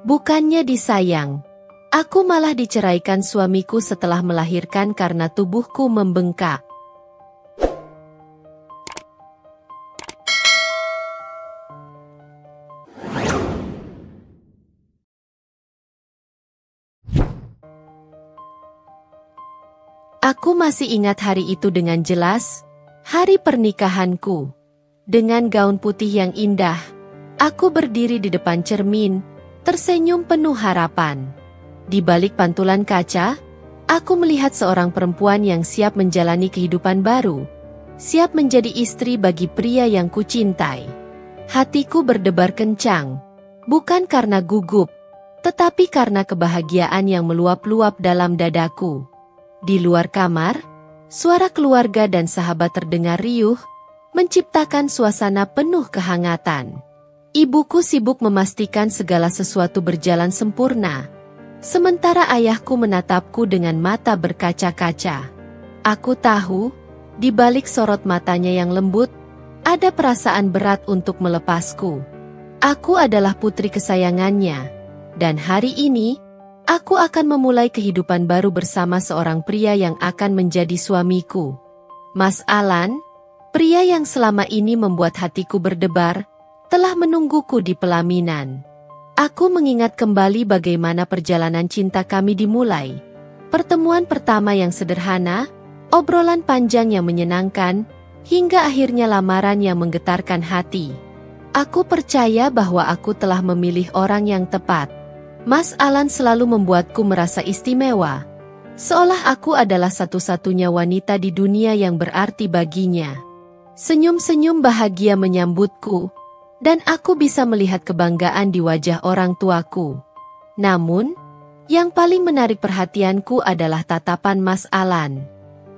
Bukannya disayang, aku malah diceraikan suamiku setelah melahirkan karena tubuhku membengkak. Aku masih ingat hari itu dengan jelas, hari pernikahanku. Dengan gaun putih yang indah, aku berdiri di depan cermin, tersenyum penuh harapan. Di balik pantulan kaca, aku melihat seorang perempuan yang siap menjalani kehidupan baru, siap menjadi istri bagi pria yang kucintai. Hatiku berdebar kencang, bukan karena gugup, tetapi karena kebahagiaan yang meluap-luap dalam dadaku. Di luar kamar, suara keluarga dan sahabat terdengar riuh, menciptakan suasana penuh kehangatan. Ibuku sibuk memastikan segala sesuatu berjalan sempurna, sementara ayahku menatapku dengan mata berkaca-kaca. Aku tahu, di balik sorot matanya yang lembut, ada perasaan berat untuk melepasku. Aku adalah putri kesayangannya, dan hari ini, aku akan memulai kehidupan baru bersama seorang pria yang akan menjadi suamiku. Mas Alan, pria yang selama ini membuat hatiku berdebar, telah menungguku di pelaminan. Aku mengingat kembali bagaimana perjalanan cinta kami dimulai. Pertemuan pertama yang sederhana, obrolan panjang yang menyenangkan, hingga akhirnya lamaran yang menggetarkan hati. Aku percaya bahwa aku telah memilih orang yang tepat. Mas Alan selalu membuatku merasa istimewa, seolah aku adalah satu-satunya wanita di dunia yang berarti baginya. Senyum-senyum bahagia menyambutku, dan aku bisa melihat kebanggaan di wajah orang tuaku. Namun, yang paling menarik perhatianku adalah tatapan Mas Alan.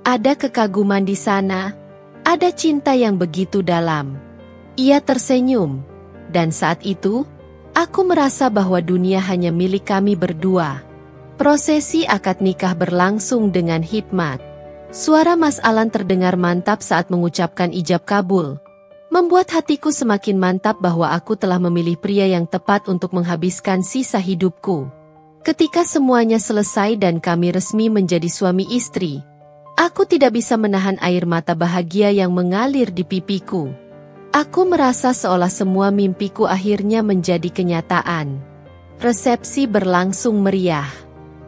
Ada kekaguman di sana, ada cinta yang begitu dalam. Ia tersenyum, dan saat itu, aku merasa bahwa dunia hanya milik kami berdua. Prosesi akad nikah berlangsung dengan hikmat. Suara Mas Alan terdengar mantap saat mengucapkan ijab kabul, membuat hatiku semakin mantap bahwa aku telah memilih pria yang tepat untuk menghabiskan sisa hidupku. Ketika semuanya selesai dan kami resmi menjadi suami istri, aku tidak bisa menahan air mata bahagia yang mengalir di pipiku. Aku merasa seolah semua mimpiku akhirnya menjadi kenyataan. Resepsi berlangsung meriah.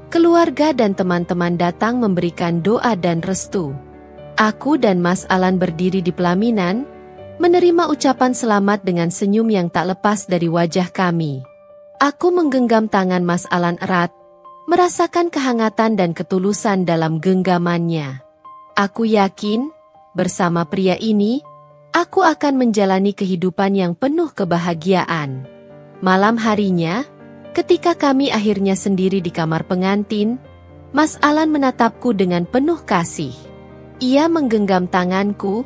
Keluarga dan teman-teman datang memberikan doa dan restu. Aku dan Mas Alan berdiri di pelaminan, menerima ucapan selamat dengan senyum yang tak lepas dari wajah kami. Aku menggenggam tangan Mas Alan erat, merasakan kehangatan dan ketulusan dalam genggamannya. Aku yakin, bersama pria ini, aku akan menjalani kehidupan yang penuh kebahagiaan. Malam harinya, ketika kami akhirnya sendiri di kamar pengantin, Mas Alan menatapku dengan penuh kasih. Ia menggenggam tanganku,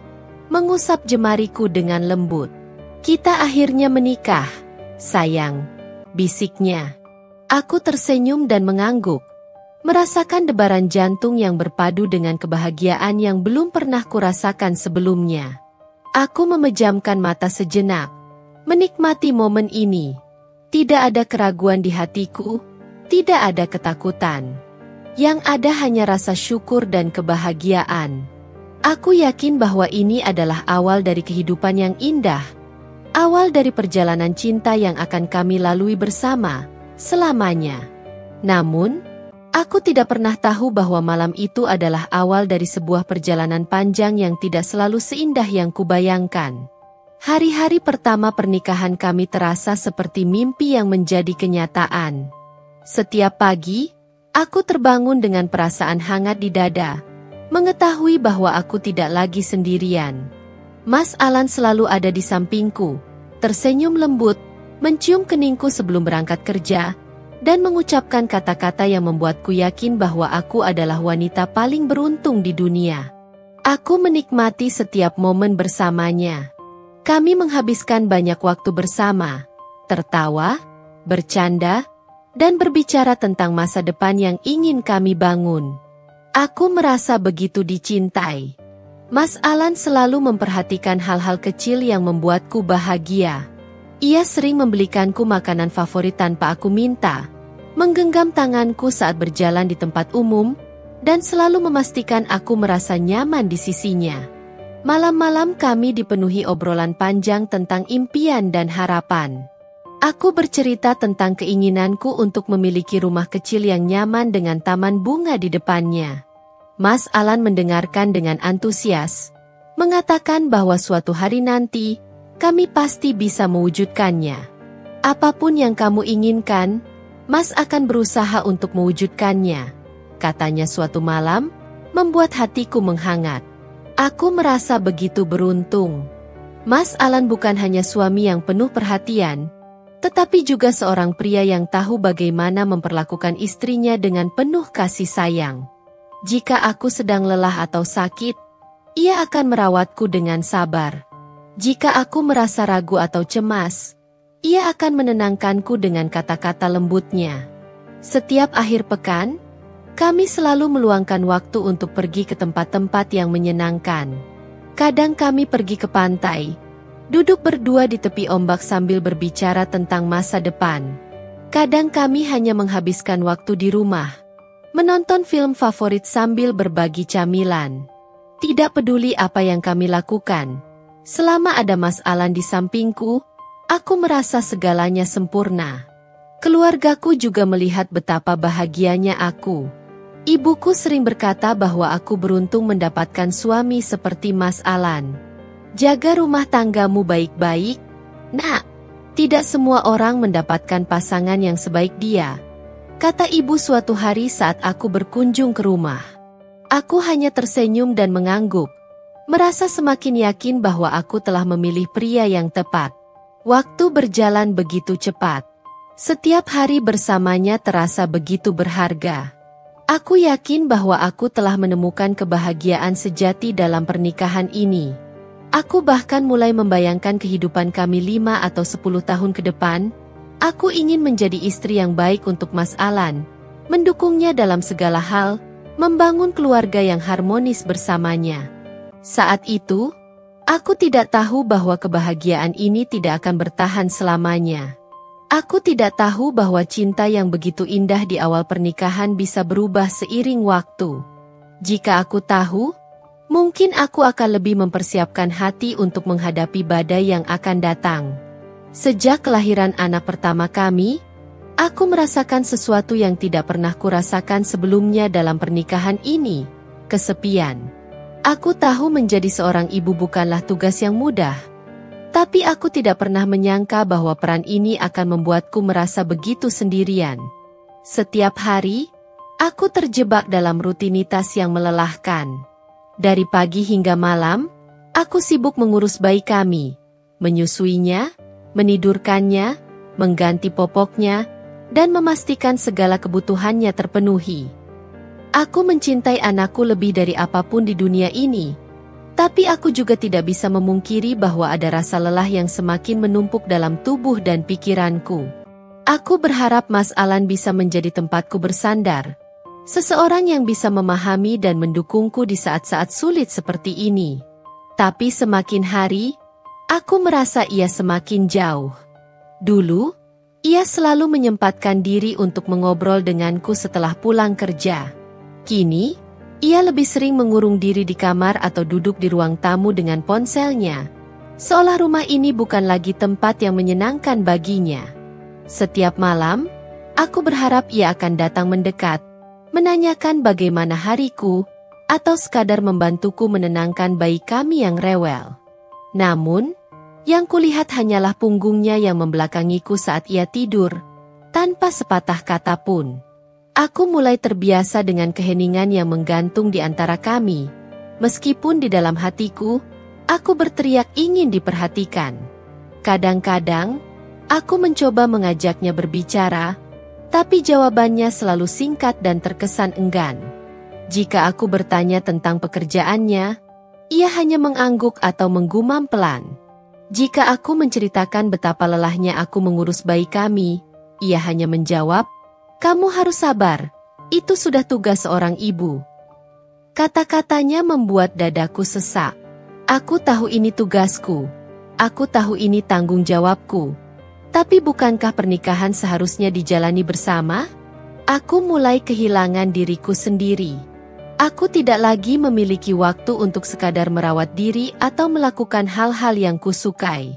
mengusap jemariku dengan lembut. "Kita akhirnya menikah, sayang," bisiknya. Aku tersenyum dan mengangguk, merasakan debaran jantung yang berpadu dengan kebahagiaan yang belum pernah kurasakan sebelumnya. Aku memejamkan mata sejenak, menikmati momen ini. Tidak ada keraguan di hatiku, tidak ada ketakutan. Yang ada hanya rasa syukur dan kebahagiaan. Aku yakin bahwa ini adalah awal dari kehidupan yang indah. Awal dari perjalanan cinta yang akan kami lalui bersama, selamanya. Namun, aku tidak pernah tahu bahwa malam itu adalah awal dari sebuah perjalanan panjang yang tidak selalu seindah yang kubayangkan. Hari-hari pertama pernikahan kami terasa seperti mimpi yang menjadi kenyataan. Setiap pagi, aku terbangun dengan perasaan hangat di dada, mengetahui bahwa aku tidak lagi sendirian. Mas Alan selalu ada di sampingku, tersenyum lembut, mencium keningku sebelum berangkat kerja, dan mengucapkan kata-kata yang membuatku yakin bahwa aku adalah wanita paling beruntung di dunia. Aku menikmati setiap momen bersamanya. Kami menghabiskan banyak waktu bersama, tertawa, bercanda, dan berbicara tentang masa depan yang ingin kami bangun. Aku merasa begitu dicintai. Mas Alan selalu memperhatikan hal-hal kecil yang membuatku bahagia. Ia sering membelikanku makanan favorit tanpa aku minta, menggenggam tanganku saat berjalan di tempat umum, dan selalu memastikan aku merasa nyaman di sisinya. Malam-malam kami dipenuhi obrolan panjang tentang impian dan harapan. Aku bercerita tentang keinginanku untuk memiliki rumah kecil yang nyaman dengan taman bunga di depannya. Mas Alan mendengarkan dengan antusias, mengatakan bahwa suatu hari nanti, kami pasti bisa mewujudkannya. Apapun yang kamu inginkan, Mas akan berusaha untuk mewujudkannya, katanya suatu malam, membuat hatiku menghangat. Aku merasa begitu beruntung. Mas Alan bukan hanya suami yang penuh perhatian, tetapi juga seorang pria yang tahu bagaimana memperlakukan istrinya dengan penuh kasih sayang. Jika aku sedang lelah atau sakit, ia akan merawatku dengan sabar. Jika aku merasa ragu atau cemas, ia akan menenangkanku dengan kata-kata lembutnya. Setiap akhir pekan, kami selalu meluangkan waktu untuk pergi ke tempat-tempat yang menyenangkan. Kadang kami pergi ke pantai, duduk berdua di tepi ombak sambil berbicara tentang masa depan. Kadang kami hanya menghabiskan waktu di rumah, menonton film favorit sambil berbagi camilan. Tidak peduli apa yang kami lakukan, selama ada Mas Alan di sampingku, aku merasa segalanya sempurna. Keluargaku juga melihat betapa bahagianya aku. Ibuku sering berkata bahwa aku beruntung mendapatkan suami seperti Mas Alan. Jaga rumah tanggamu baik-baik, Nak. Tidak semua orang mendapatkan pasangan yang sebaik dia, kata ibu suatu hari saat aku berkunjung ke rumah. Aku hanya tersenyum dan mengangguk, merasa semakin yakin bahwa aku telah memilih pria yang tepat. Waktu berjalan begitu cepat. Setiap hari bersamanya terasa begitu berharga. Aku yakin bahwa aku telah menemukan kebahagiaan sejati dalam pernikahan ini. Aku bahkan mulai membayangkan kehidupan kami 5 atau 10 tahun ke depan. Aku ingin menjadi istri yang baik untuk Mas Alan, mendukungnya dalam segala hal, membangun keluarga yang harmonis bersamanya. Saat itu, aku tidak tahu bahwa kebahagiaan ini tidak akan bertahan selamanya. Aku tidak tahu bahwa cinta yang begitu indah di awal pernikahan bisa berubah seiring waktu. Jika aku tahu, mungkin aku akan lebih mempersiapkan hati untuk menghadapi badai yang akan datang. Sejak kelahiran anak pertama kami, aku merasakan sesuatu yang tidak pernah kurasakan sebelumnya dalam pernikahan ini, kesepian. Aku tahu menjadi seorang ibu bukanlah tugas yang mudah, tapi aku tidak pernah menyangka bahwa peran ini akan membuatku merasa begitu sendirian. Setiap hari, aku terjebak dalam rutinitas yang melelahkan. Dari pagi hingga malam, aku sibuk mengurus bayi kami, menyusuinya, menidurkannya, mengganti popoknya, dan memastikan segala kebutuhannya terpenuhi. Aku mencintai anakku lebih dari apapun di dunia ini, tapi aku juga tidak bisa memungkiri bahwa ada rasa lelah yang semakin menumpuk dalam tubuh dan pikiranku. Aku berharap Mas Alan bisa menjadi tempatku bersandar, seseorang yang bisa memahami dan mendukungku di saat-saat sulit seperti ini. Tapi semakin hari, aku merasa ia semakin jauh. Dulu, ia selalu menyempatkan diri untuk mengobrol denganku setelah pulang kerja. Kini, ia lebih sering mengurung diri di kamar atau duduk di ruang tamu dengan ponselnya, seolah rumah ini bukan lagi tempat yang menyenangkan baginya. Setiap malam, aku berharap ia akan datang mendekat, menanyakan bagaimana hariku, atau sekadar membantuku menenangkan bayi kami yang rewel. Namun, yang kulihat hanyalah punggungnya yang membelakangiku saat ia tidur, tanpa sepatah kata pun. Aku mulai terbiasa dengan keheningan yang menggantung di antara kami. Meskipun di dalam hatiku, aku berteriak ingin diperhatikan. Kadang-kadang, aku mencoba mengajaknya berbicara, tapi jawabannya selalu singkat dan terkesan enggan. Jika aku bertanya tentang pekerjaannya, ia hanya mengangguk atau menggumam pelan. Jika aku menceritakan betapa lelahnya aku mengurus bayi kami, ia hanya menjawab, "Kamu harus sabar, itu sudah tugas seorang ibu." Kata-katanya membuat dadaku sesak. Aku tahu ini tugasku. Aku tahu ini tanggung jawabku. Tapi bukankah pernikahan seharusnya dijalani bersama? Aku mulai kehilangan diriku sendiri. Aku tidak lagi memiliki waktu untuk sekadar merawat diri atau melakukan hal-hal yang kusukai.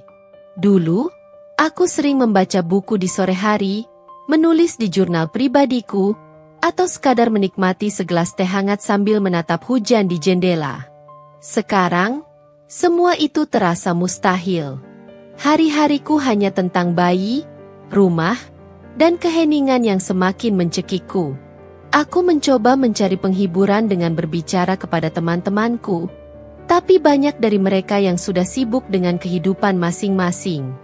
Dulu, aku sering membaca buku di sore hari, menulis di jurnal pribadiku, atau sekadar menikmati segelas teh hangat sambil menatap hujan di jendela. Sekarang, semua itu terasa mustahil. Hari-hariku hanya tentang bayi, rumah, dan keheningan yang semakin mencekikku. Aku mencoba mencari penghiburan dengan berbicara kepada teman-temanku, tapi banyak dari mereka yang sudah sibuk dengan kehidupan masing-masing.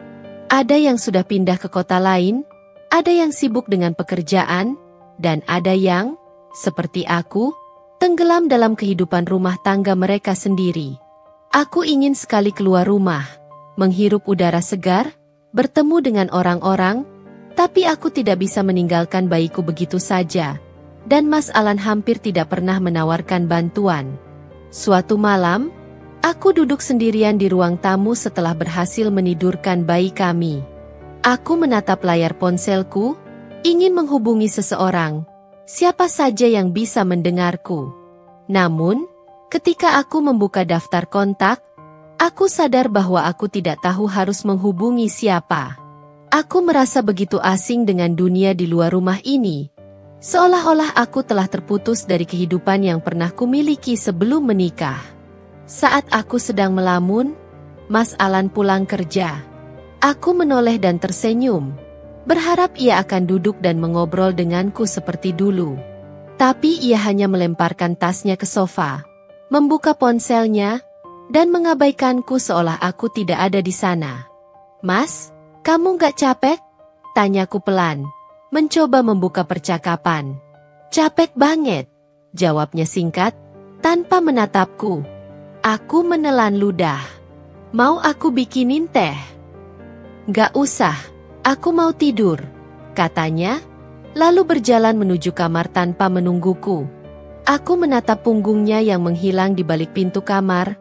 Ada yang sudah pindah ke kota lain, ada yang sibuk dengan pekerjaan, dan ada yang, seperti aku, tenggelam dalam kehidupan rumah tangga mereka sendiri. Aku ingin sekali keluar rumah, menghirup udara segar, bertemu dengan orang-orang, tapi aku tidak bisa meninggalkan bayiku begitu saja, dan Mas Alan hampir tidak pernah menawarkan bantuan. Suatu malam, aku duduk sendirian di ruang tamu setelah berhasil menidurkan bayi kami. Aku menatap layar ponselku, ingin menghubungi seseorang, siapa saja yang bisa mendengarku. Namun, ketika aku membuka daftar kontak, aku sadar bahwa aku tidak tahu harus menghubungi siapa. Aku merasa begitu asing dengan dunia di luar rumah ini. Seolah-olah aku telah terputus dari kehidupan yang pernah kumiliki sebelum menikah. Saat aku sedang melamun, Mas Alan pulang kerja. Aku menoleh dan tersenyum, berharap ia akan duduk dan mengobrol denganku seperti dulu. Tapi ia hanya melemparkan tasnya ke sofa, membuka ponselnya, dan mengabaikanku seolah aku tidak ada di sana. "Mas, kamu gak capek?" tanyaku pelan, mencoba membuka percakapan. "Capek banget," jawabnya singkat, tanpa menatapku. Aku menelan ludah. "Mau aku bikinin teh?" "Gak usah, aku mau tidur," katanya, lalu berjalan menuju kamar tanpa menungguku. Aku menatap punggungnya yang menghilang di balik pintu kamar,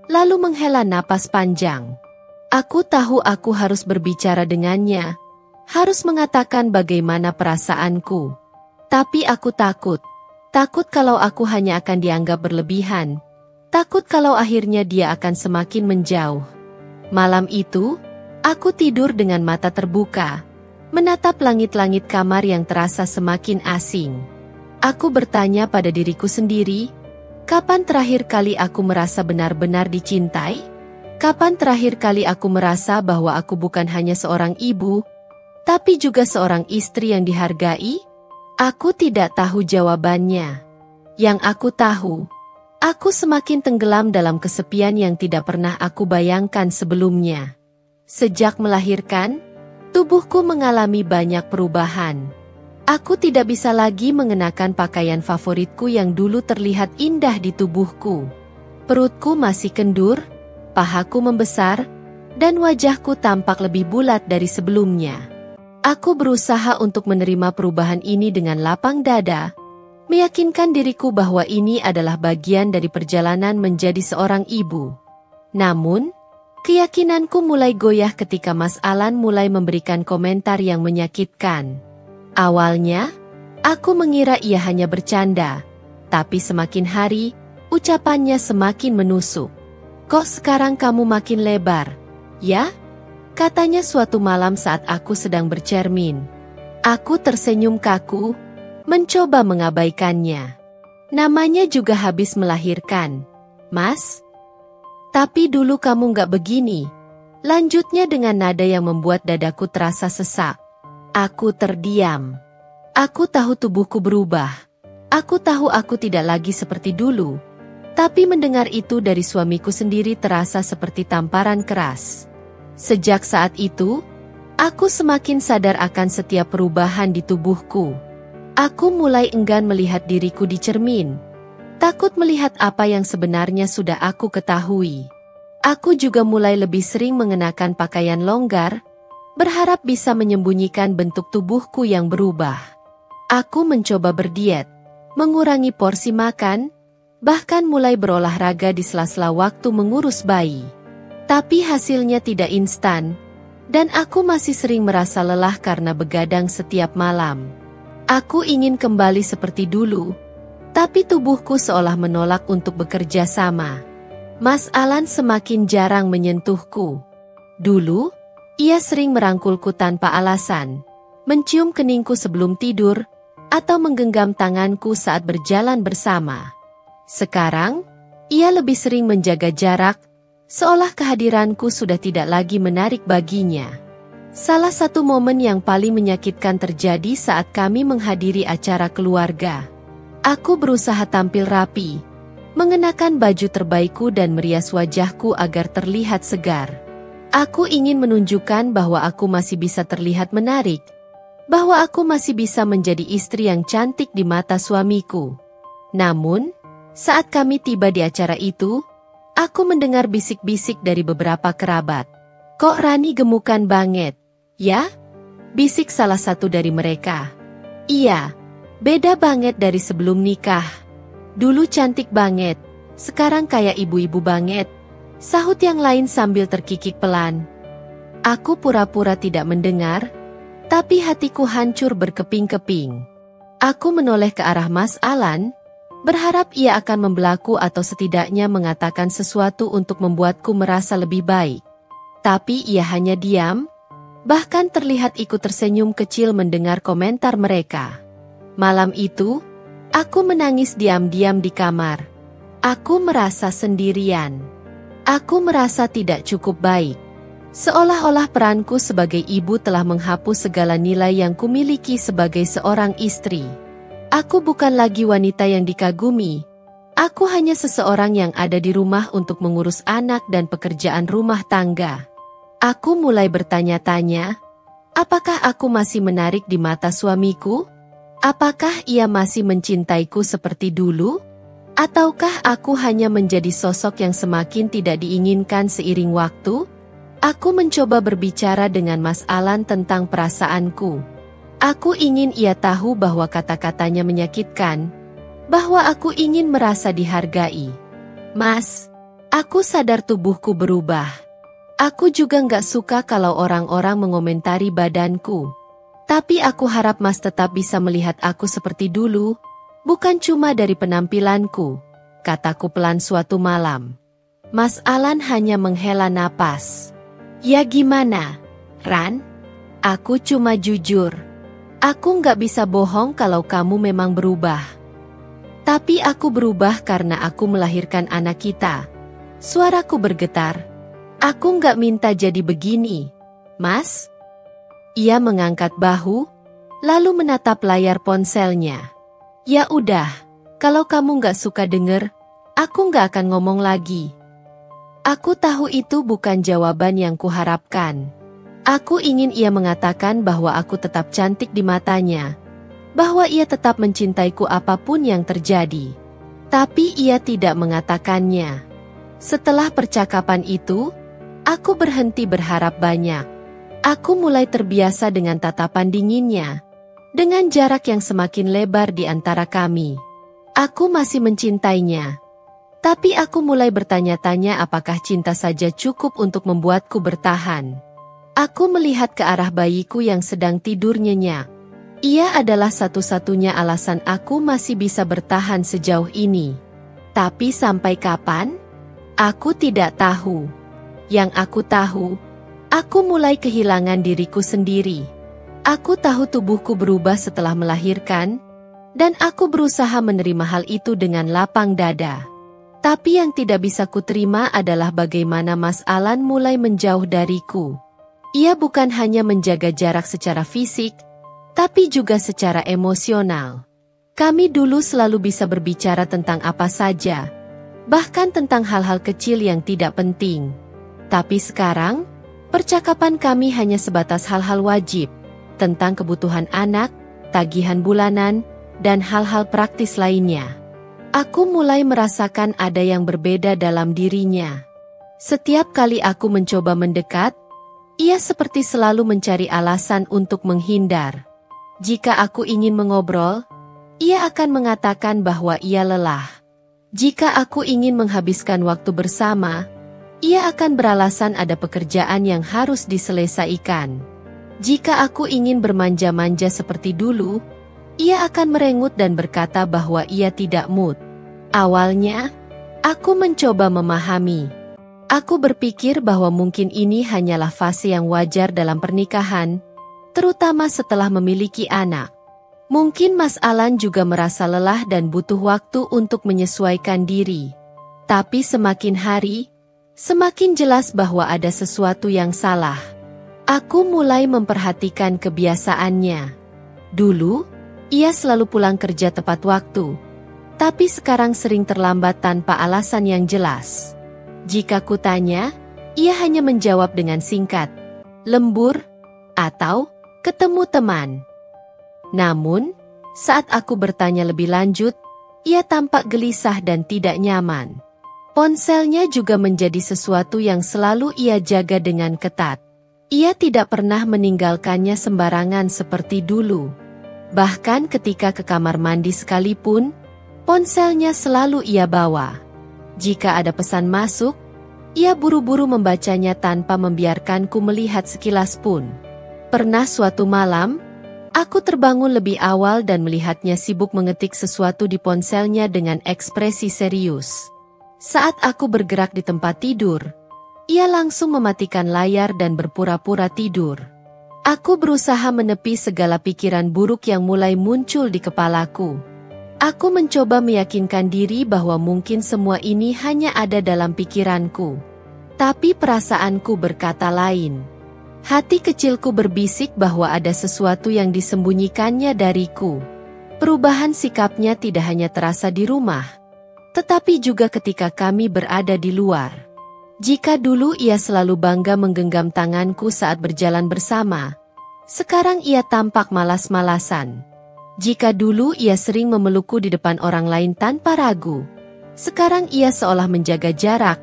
lalu menghela napas panjang. Aku tahu aku harus berbicara dengannya, harus mengatakan bagaimana perasaanku. Tapi aku takut kalau aku hanya akan dianggap berlebihan, takut kalau akhirnya dia akan semakin menjauh. Malam itu, aku tidur dengan mata terbuka, menatap langit-langit kamar yang terasa semakin asing. Aku bertanya pada diriku sendiri, kapan terakhir kali aku merasa benar-benar dicintai? Kapan terakhir kali aku merasa bahwa aku bukan hanya seorang ibu, tapi juga seorang istri yang dihargai? Aku tidak tahu jawabannya. Yang aku tahu, aku semakin tenggelam dalam kesepian yang tidak pernah aku bayangkan sebelumnya. Sejak melahirkan, tubuhku mengalami banyak perubahan. Aku tidak bisa lagi mengenakan pakaian favoritku yang dulu terlihat indah di tubuhku. Perutku masih kendur, pahaku membesar, dan wajahku tampak lebih bulat dari sebelumnya. Aku berusaha untuk menerima perubahan ini dengan lapang dada, meyakinkan diriku bahwa ini adalah bagian dari perjalanan menjadi seorang ibu. Namun, keyakinanku mulai goyah ketika Mas Alan mulai memberikan komentar yang menyakitkan. Awalnya, aku mengira ia hanya bercanda, tapi semakin hari, ucapannya semakin menusuk. "Kok sekarang kamu makin lebar, ya?" katanya suatu malam saat aku sedang bercermin. Aku tersenyum kaku, mencoba mengabaikannya. "Namanya juga habis melahirkan, Mas. Tapi dulu kamu gak begini," lanjutnya dengan nada yang membuat dadaku terasa sesak. Aku terdiam. Aku tahu tubuhku berubah. Aku tahu aku tidak lagi seperti dulu. Tapi mendengar itu dari suamiku sendiri terasa seperti tamparan keras. Sejak saat itu, aku semakin sadar akan setiap perubahan di tubuhku. Aku mulai enggan melihat diriku di cermin. Takut melihat apa yang sebenarnya sudah aku ketahui. Aku juga mulai lebih sering mengenakan pakaian longgar, berharap bisa menyembunyikan bentuk tubuhku yang berubah. Aku mencoba berdiet, mengurangi porsi makan, bahkan mulai berolahraga di sela-sela waktu mengurus bayi. Tapi hasilnya tidak instan. Dan aku masih sering merasa lelah karena begadang setiap malam. Aku ingin kembali seperti dulu, tapi tubuhku seolah menolak untuk bekerja sama. Mas Alan semakin jarang menyentuhku. Dulu, ia sering merangkulku tanpa alasan, mencium keningku sebelum tidur, atau menggenggam tanganku saat berjalan bersama. Sekarang, ia lebih sering menjaga jarak, seolah kehadiranku sudah tidak lagi menarik baginya. Salah satu momen yang paling menyakitkan terjadi saat kami menghadiri acara keluarga. Aku berusaha tampil rapi, mengenakan baju terbaikku dan merias wajahku agar terlihat segar. Aku ingin menunjukkan bahwa aku masih bisa terlihat menarik, bahwa aku masih bisa menjadi istri yang cantik di mata suamiku. Namun, saat kami tiba di acara itu, aku mendengar bisik-bisik dari beberapa kerabat. "Kok Rani gemukan banget, ya?" bisik salah satu dari mereka. "Iya, beda banget dari sebelum nikah. Dulu cantik banget, sekarang kayak ibu-ibu banget," sahut yang lain sambil terkikik pelan. Aku pura-pura tidak mendengar, tapi hatiku hancur berkeping-keping. Aku menoleh ke arah Mas Alan, berharap ia akan membelaku atau setidaknya mengatakan sesuatu untuk membuatku merasa lebih baik. Tapi ia hanya diam, bahkan terlihat ikut tersenyum kecil mendengar komentar mereka. Malam itu, aku menangis diam-diam di kamar. Aku merasa sendirian. Aku merasa tidak cukup baik. Seolah-olah peranku sebagai ibu telah menghapus segala nilai yang kumiliki sebagai seorang istri. Aku bukan lagi wanita yang dikagumi. Aku hanya seseorang yang ada di rumah untuk mengurus anak dan pekerjaan rumah tangga. Aku mulai bertanya-tanya, apakah aku masih menarik di mata suamiku? Apakah ia masih mencintaiku seperti dulu? Ataukah aku hanya menjadi sosok yang semakin tidak diinginkan seiring waktu? Aku mencoba berbicara dengan Mas Alan tentang perasaanku. Aku ingin ia tahu bahwa kata-katanya menyakitkan, bahwa aku ingin merasa dihargai. "Mas, aku sadar tubuhku berubah. Aku juga nggak suka kalau orang-orang mengomentari badanku. Tapi aku harap Mas tetap bisa melihat aku seperti dulu, bukan cuma dari penampilanku," kataku pelan suatu malam. Mas Alan hanya menghela napas. "Ya gimana, Ran? Aku cuma jujur. Aku nggak bisa bohong kalau kamu memang berubah. Tapi aku berubah karena aku melahirkan anak kita." Suaraku bergetar. "Aku nggak minta jadi begini, Mas." Ia mengangkat bahu, lalu menatap layar ponselnya. "Ya udah, kalau kamu nggak suka denger, aku nggak akan ngomong lagi." Aku tahu itu bukan jawaban yang kuharapkan. Aku ingin ia mengatakan bahwa aku tetap cantik di matanya, bahwa ia tetap mencintaiku apapun yang terjadi. Tapi ia tidak mengatakannya. Setelah percakapan itu, aku berhenti berharap banyak. Aku mulai terbiasa dengan tatapan dinginnya, dengan jarak yang semakin lebar di antara kami. Aku masih mencintainya. Tapi aku mulai bertanya-tanya apakah cinta saja cukup untuk membuatku bertahan. Aku melihat ke arah bayiku yang sedang tidur nyenyak. Ia adalah satu-satunya alasan aku masih bisa bertahan sejauh ini. Tapi sampai kapan? Aku tidak tahu. Yang aku tahu, aku mulai kehilangan diriku sendiri. Aku tahu tubuhku berubah setelah melahirkan, dan aku berusaha menerima hal itu dengan lapang dada. Tapi yang tidak bisa kuterima adalah bagaimana Mas Alan mulai menjauh dariku. Ia bukan hanya menjaga jarak secara fisik, tapi juga secara emosional. Kami dulu selalu bisa berbicara tentang apa saja, bahkan tentang hal-hal kecil yang tidak penting. Tapi sekarang, percakapan kami hanya sebatas hal-hal wajib, tentang kebutuhan anak, tagihan bulanan, dan hal-hal praktis lainnya. Aku mulai merasakan ada yang berbeda dalam dirinya. Setiap kali aku mencoba mendekat, ia seperti selalu mencari alasan untuk menghindar. Jika aku ingin mengobrol, ia akan mengatakan bahwa ia lelah. Jika aku ingin menghabiskan waktu bersama, ia akan beralasan ada pekerjaan yang harus diselesaikan. Jika aku ingin bermanja-manja seperti dulu, ia akan merengut dan berkata bahwa ia tidak mood. Awalnya, aku mencoba memahami. Aku berpikir bahwa mungkin ini hanyalah fase yang wajar dalam pernikahan, terutama setelah memiliki anak. Mungkin Mas Alan juga merasa lelah dan butuh waktu untuk menyesuaikan diri. Tapi semakin hari, semakin jelas bahwa ada sesuatu yang salah. Aku mulai memperhatikan kebiasaannya. Dulu, ia selalu pulang kerja tepat waktu. Tapi sekarang sering terlambat tanpa alasan yang jelas. Jika kutanya, ia hanya menjawab dengan singkat, lembur, atau ketemu teman. Namun, saat aku bertanya lebih lanjut, ia tampak gelisah dan tidak nyaman. Ponselnya juga menjadi sesuatu yang selalu ia jaga dengan ketat. Ia tidak pernah meninggalkannya sembarangan seperti dulu. Bahkan ketika ke kamar mandi sekalipun, ponselnya selalu ia bawa. Jika ada pesan masuk, ia buru-buru membacanya tanpa membiarkanku melihat sekilas pun. Pernah suatu malam, aku terbangun lebih awal dan melihatnya sibuk mengetik sesuatu di ponselnya dengan ekspresi serius. Saat aku bergerak di tempat tidur, ia langsung mematikan layar dan berpura-pura tidur. Aku berusaha menepi segala pikiran buruk yang mulai muncul di kepalaku. Aku mencoba meyakinkan diri bahwa mungkin semua ini hanya ada dalam pikiranku. Tapi perasaanku berkata lain. Hati kecilku berbisik bahwa ada sesuatu yang disembunyikannya dariku. Perubahan sikapnya tidak hanya terasa di rumah, tetapi juga ketika kami berada di luar. Jika dulu ia selalu bangga menggenggam tanganku saat berjalan bersama, sekarang ia tampak malas-malasan. Jika dulu ia sering memelukku di depan orang lain tanpa ragu, sekarang ia seolah menjaga jarak,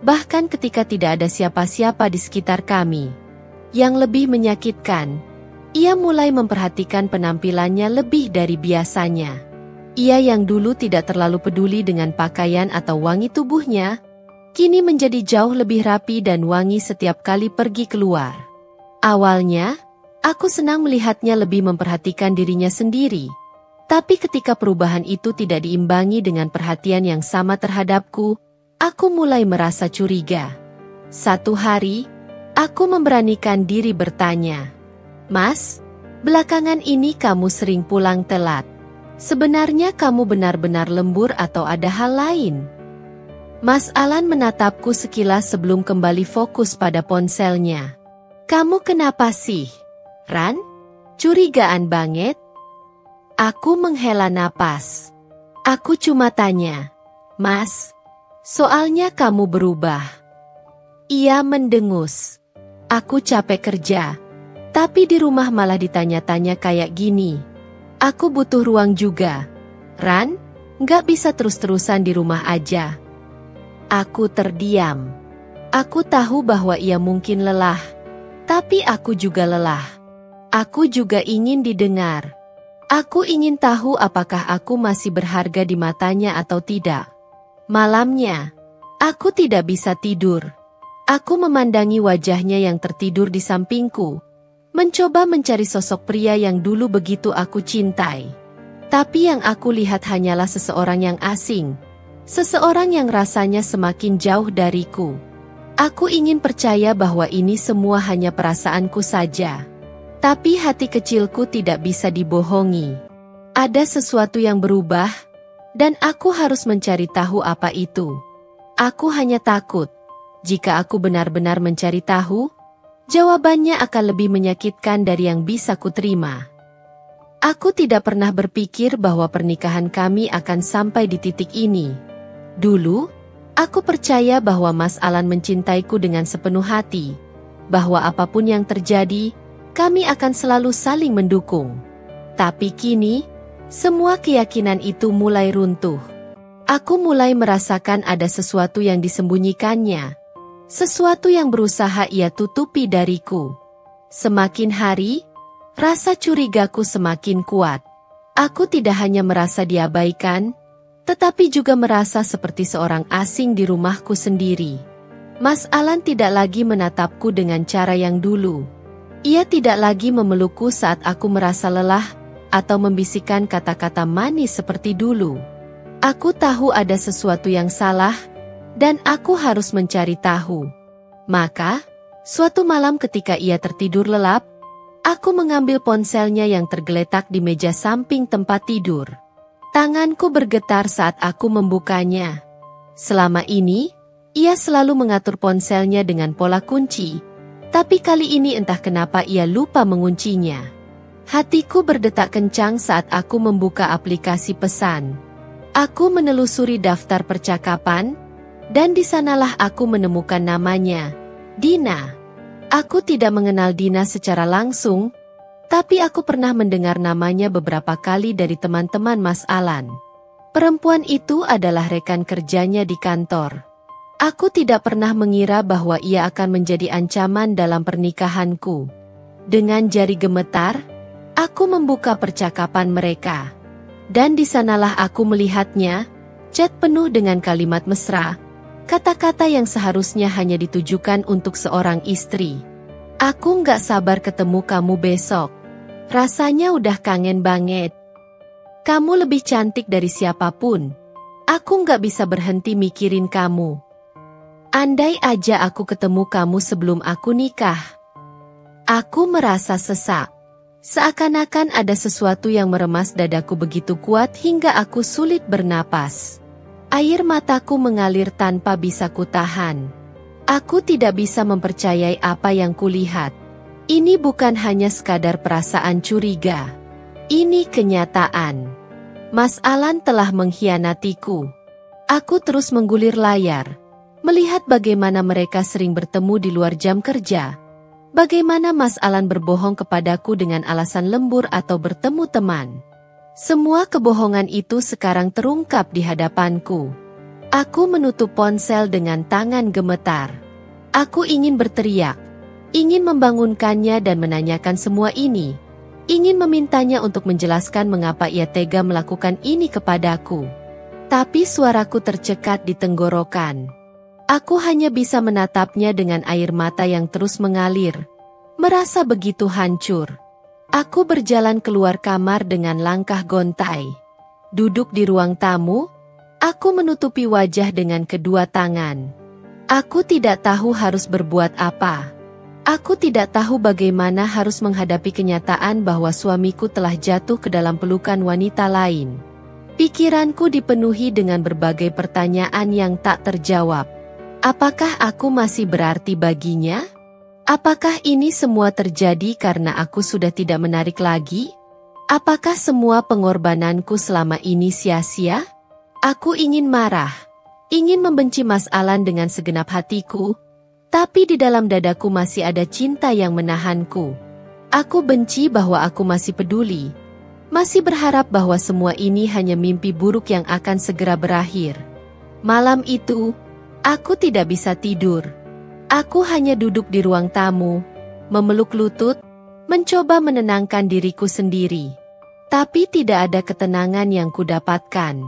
bahkan ketika tidak ada siapa-siapa di sekitar kami. Yang lebih menyakitkan, ia mulai memperhatikan penampilannya lebih dari biasanya. Ia yang dulu tidak terlalu peduli dengan pakaian atau wangi tubuhnya, kini menjadi jauh lebih rapi dan wangi setiap kali pergi keluar. Awalnya, aku senang melihatnya lebih memperhatikan dirinya sendiri. Tapi ketika perubahan itu tidak diimbangi dengan perhatian yang sama terhadapku, aku mulai merasa curiga. Satu hari, aku memberanikan diri bertanya, "Mas, belakangan ini kamu sering pulang telat. Sebenarnya kamu benar-benar lembur atau ada hal lain?" Mas Alan menatapku sekilas sebelum kembali fokus pada ponselnya. "Kamu kenapa sih, Ran? Curigaan banget?" Aku menghela napas. Aku cuma tanya, "Mas, soalnya kamu berubah." Ia mendengus. "Aku capek kerja, tapi di rumah malah ditanya-tanya kayak gini. Aku butuh ruang juga. Ran, nggak bisa terus-terusan di rumah aja." Aku terdiam. Aku tahu bahwa ia mungkin lelah, tapi aku juga lelah. Aku juga ingin didengar. Aku ingin tahu apakah aku masih berharga di matanya atau tidak. Malamnya, aku tidak bisa tidur. Aku memandangi wajahnya yang tertidur di sampingku, mencoba mencari sosok pria yang dulu begitu aku cintai. Tapi yang aku lihat hanyalah seseorang yang asing. Seseorang yang rasanya semakin jauh dariku. Aku ingin percaya bahwa ini semua hanya perasaanku saja. Tapi hati kecilku tidak bisa dibohongi. Ada sesuatu yang berubah, dan aku harus mencari tahu apa itu. Aku hanya takut, jika aku benar-benar mencari tahu, jawabannya akan lebih menyakitkan dari yang bisa kuterima. Aku tidak pernah berpikir bahwa pernikahan kami akan sampai di titik ini. Dulu, aku percaya bahwa Mas Alan mencintaiku dengan sepenuh hati, bahwa apapun yang terjadi, kami akan selalu saling mendukung. Tapi kini, semua keyakinan itu mulai runtuh. Aku mulai merasakan ada sesuatu yang disembunyikannya, sesuatu yang berusaha ia tutupi dariku. Semakin hari, rasa curigaku semakin kuat. Aku tidak hanya merasa diabaikan, tetapi juga merasa seperti seorang asing di rumahku sendiri. Mas Alan tidak lagi menatapku dengan cara yang dulu. Ia tidak lagi memelukku saat aku merasa lelah, atau membisikkan kata-kata manis seperti dulu. Aku tahu ada sesuatu yang salah, dan aku harus mencari tahu. Maka, suatu malam ketika ia tertidur lelap, aku mengambil ponselnya yang tergeletak di meja samping tempat tidur. Tanganku bergetar saat aku membukanya. Selama ini, ia selalu mengatur ponselnya dengan pola kunci, tapi kali ini entah kenapa ia lupa menguncinya. Hatiku berdetak kencang saat aku membuka aplikasi pesan. Aku menelusuri daftar percakapan, dan di sanalah aku menemukan namanya, Dina. Aku tidak mengenal Dina secara langsung, tapi aku pernah mendengar namanya beberapa kali dari teman-teman Mas Alan. Perempuan itu adalah rekan kerjanya di kantor. Aku tidak pernah mengira bahwa ia akan menjadi ancaman dalam pernikahanku. Dengan jari gemetar, aku membuka percakapan mereka. Dan di sanalah aku melihatnya, chat penuh dengan kalimat mesra, kata-kata yang seharusnya hanya ditujukan untuk seorang istri. Aku nggak sabar ketemu kamu besok. Rasanya udah kangen banget. Kamu lebih cantik dari siapapun. Aku nggak bisa berhenti mikirin kamu. Andai aja aku ketemu kamu sebelum aku nikah. Aku merasa sesak. Seakan-akan ada sesuatu yang meremas dadaku begitu kuat hingga aku sulit bernapas. Air mataku mengalir tanpa bisa kutahan. Aku tidak bisa mempercayai apa yang kulihat. Ini bukan hanya sekadar perasaan curiga. Ini kenyataan. Mas Alan telah mengkhianatiku. Aku terus menggulir layar. Melihat bagaimana mereka sering bertemu di luar jam kerja. Bagaimana Mas Alan berbohong kepadaku dengan alasan lembur atau bertemu teman. Semua kebohongan itu sekarang terungkap di hadapanku. Aku menutup ponsel dengan tangan gemetar. Aku ingin berteriak. Ingin membangunkannya dan menanyakan semua ini. Ingin memintanya untuk menjelaskan mengapa ia tega melakukan ini kepadaku. Tapi suaraku tercekat di tenggorokan. Aku hanya bisa menatapnya dengan air mata yang terus mengalir. Merasa begitu hancur. Aku berjalan keluar kamar dengan langkah gontai. Duduk di ruang tamu, aku menutupi wajah dengan kedua tangan. Aku tidak tahu harus berbuat apa. Aku tidak tahu bagaimana harus menghadapi kenyataan bahwa suamiku telah jatuh ke dalam pelukan wanita lain. Pikiranku dipenuhi dengan berbagai pertanyaan yang tak terjawab. Apakah aku masih berarti baginya? Apakah ini semua terjadi karena aku sudah tidak menarik lagi? Apakah semua pengorbananku selama ini sia-sia? Aku ingin marah, ingin membenci Mas Alan dengan segenap hatiku, tapi di dalam dadaku masih ada cinta yang menahanku. Aku benci bahwa aku masih peduli, masih berharap bahwa semua ini hanya mimpi buruk yang akan segera berakhir. Malam itu, aku tidak bisa tidur. Aku hanya duduk di ruang tamu, memeluk lutut, mencoba menenangkan diriku sendiri. Tapi tidak ada ketenangan yang kudapatkan.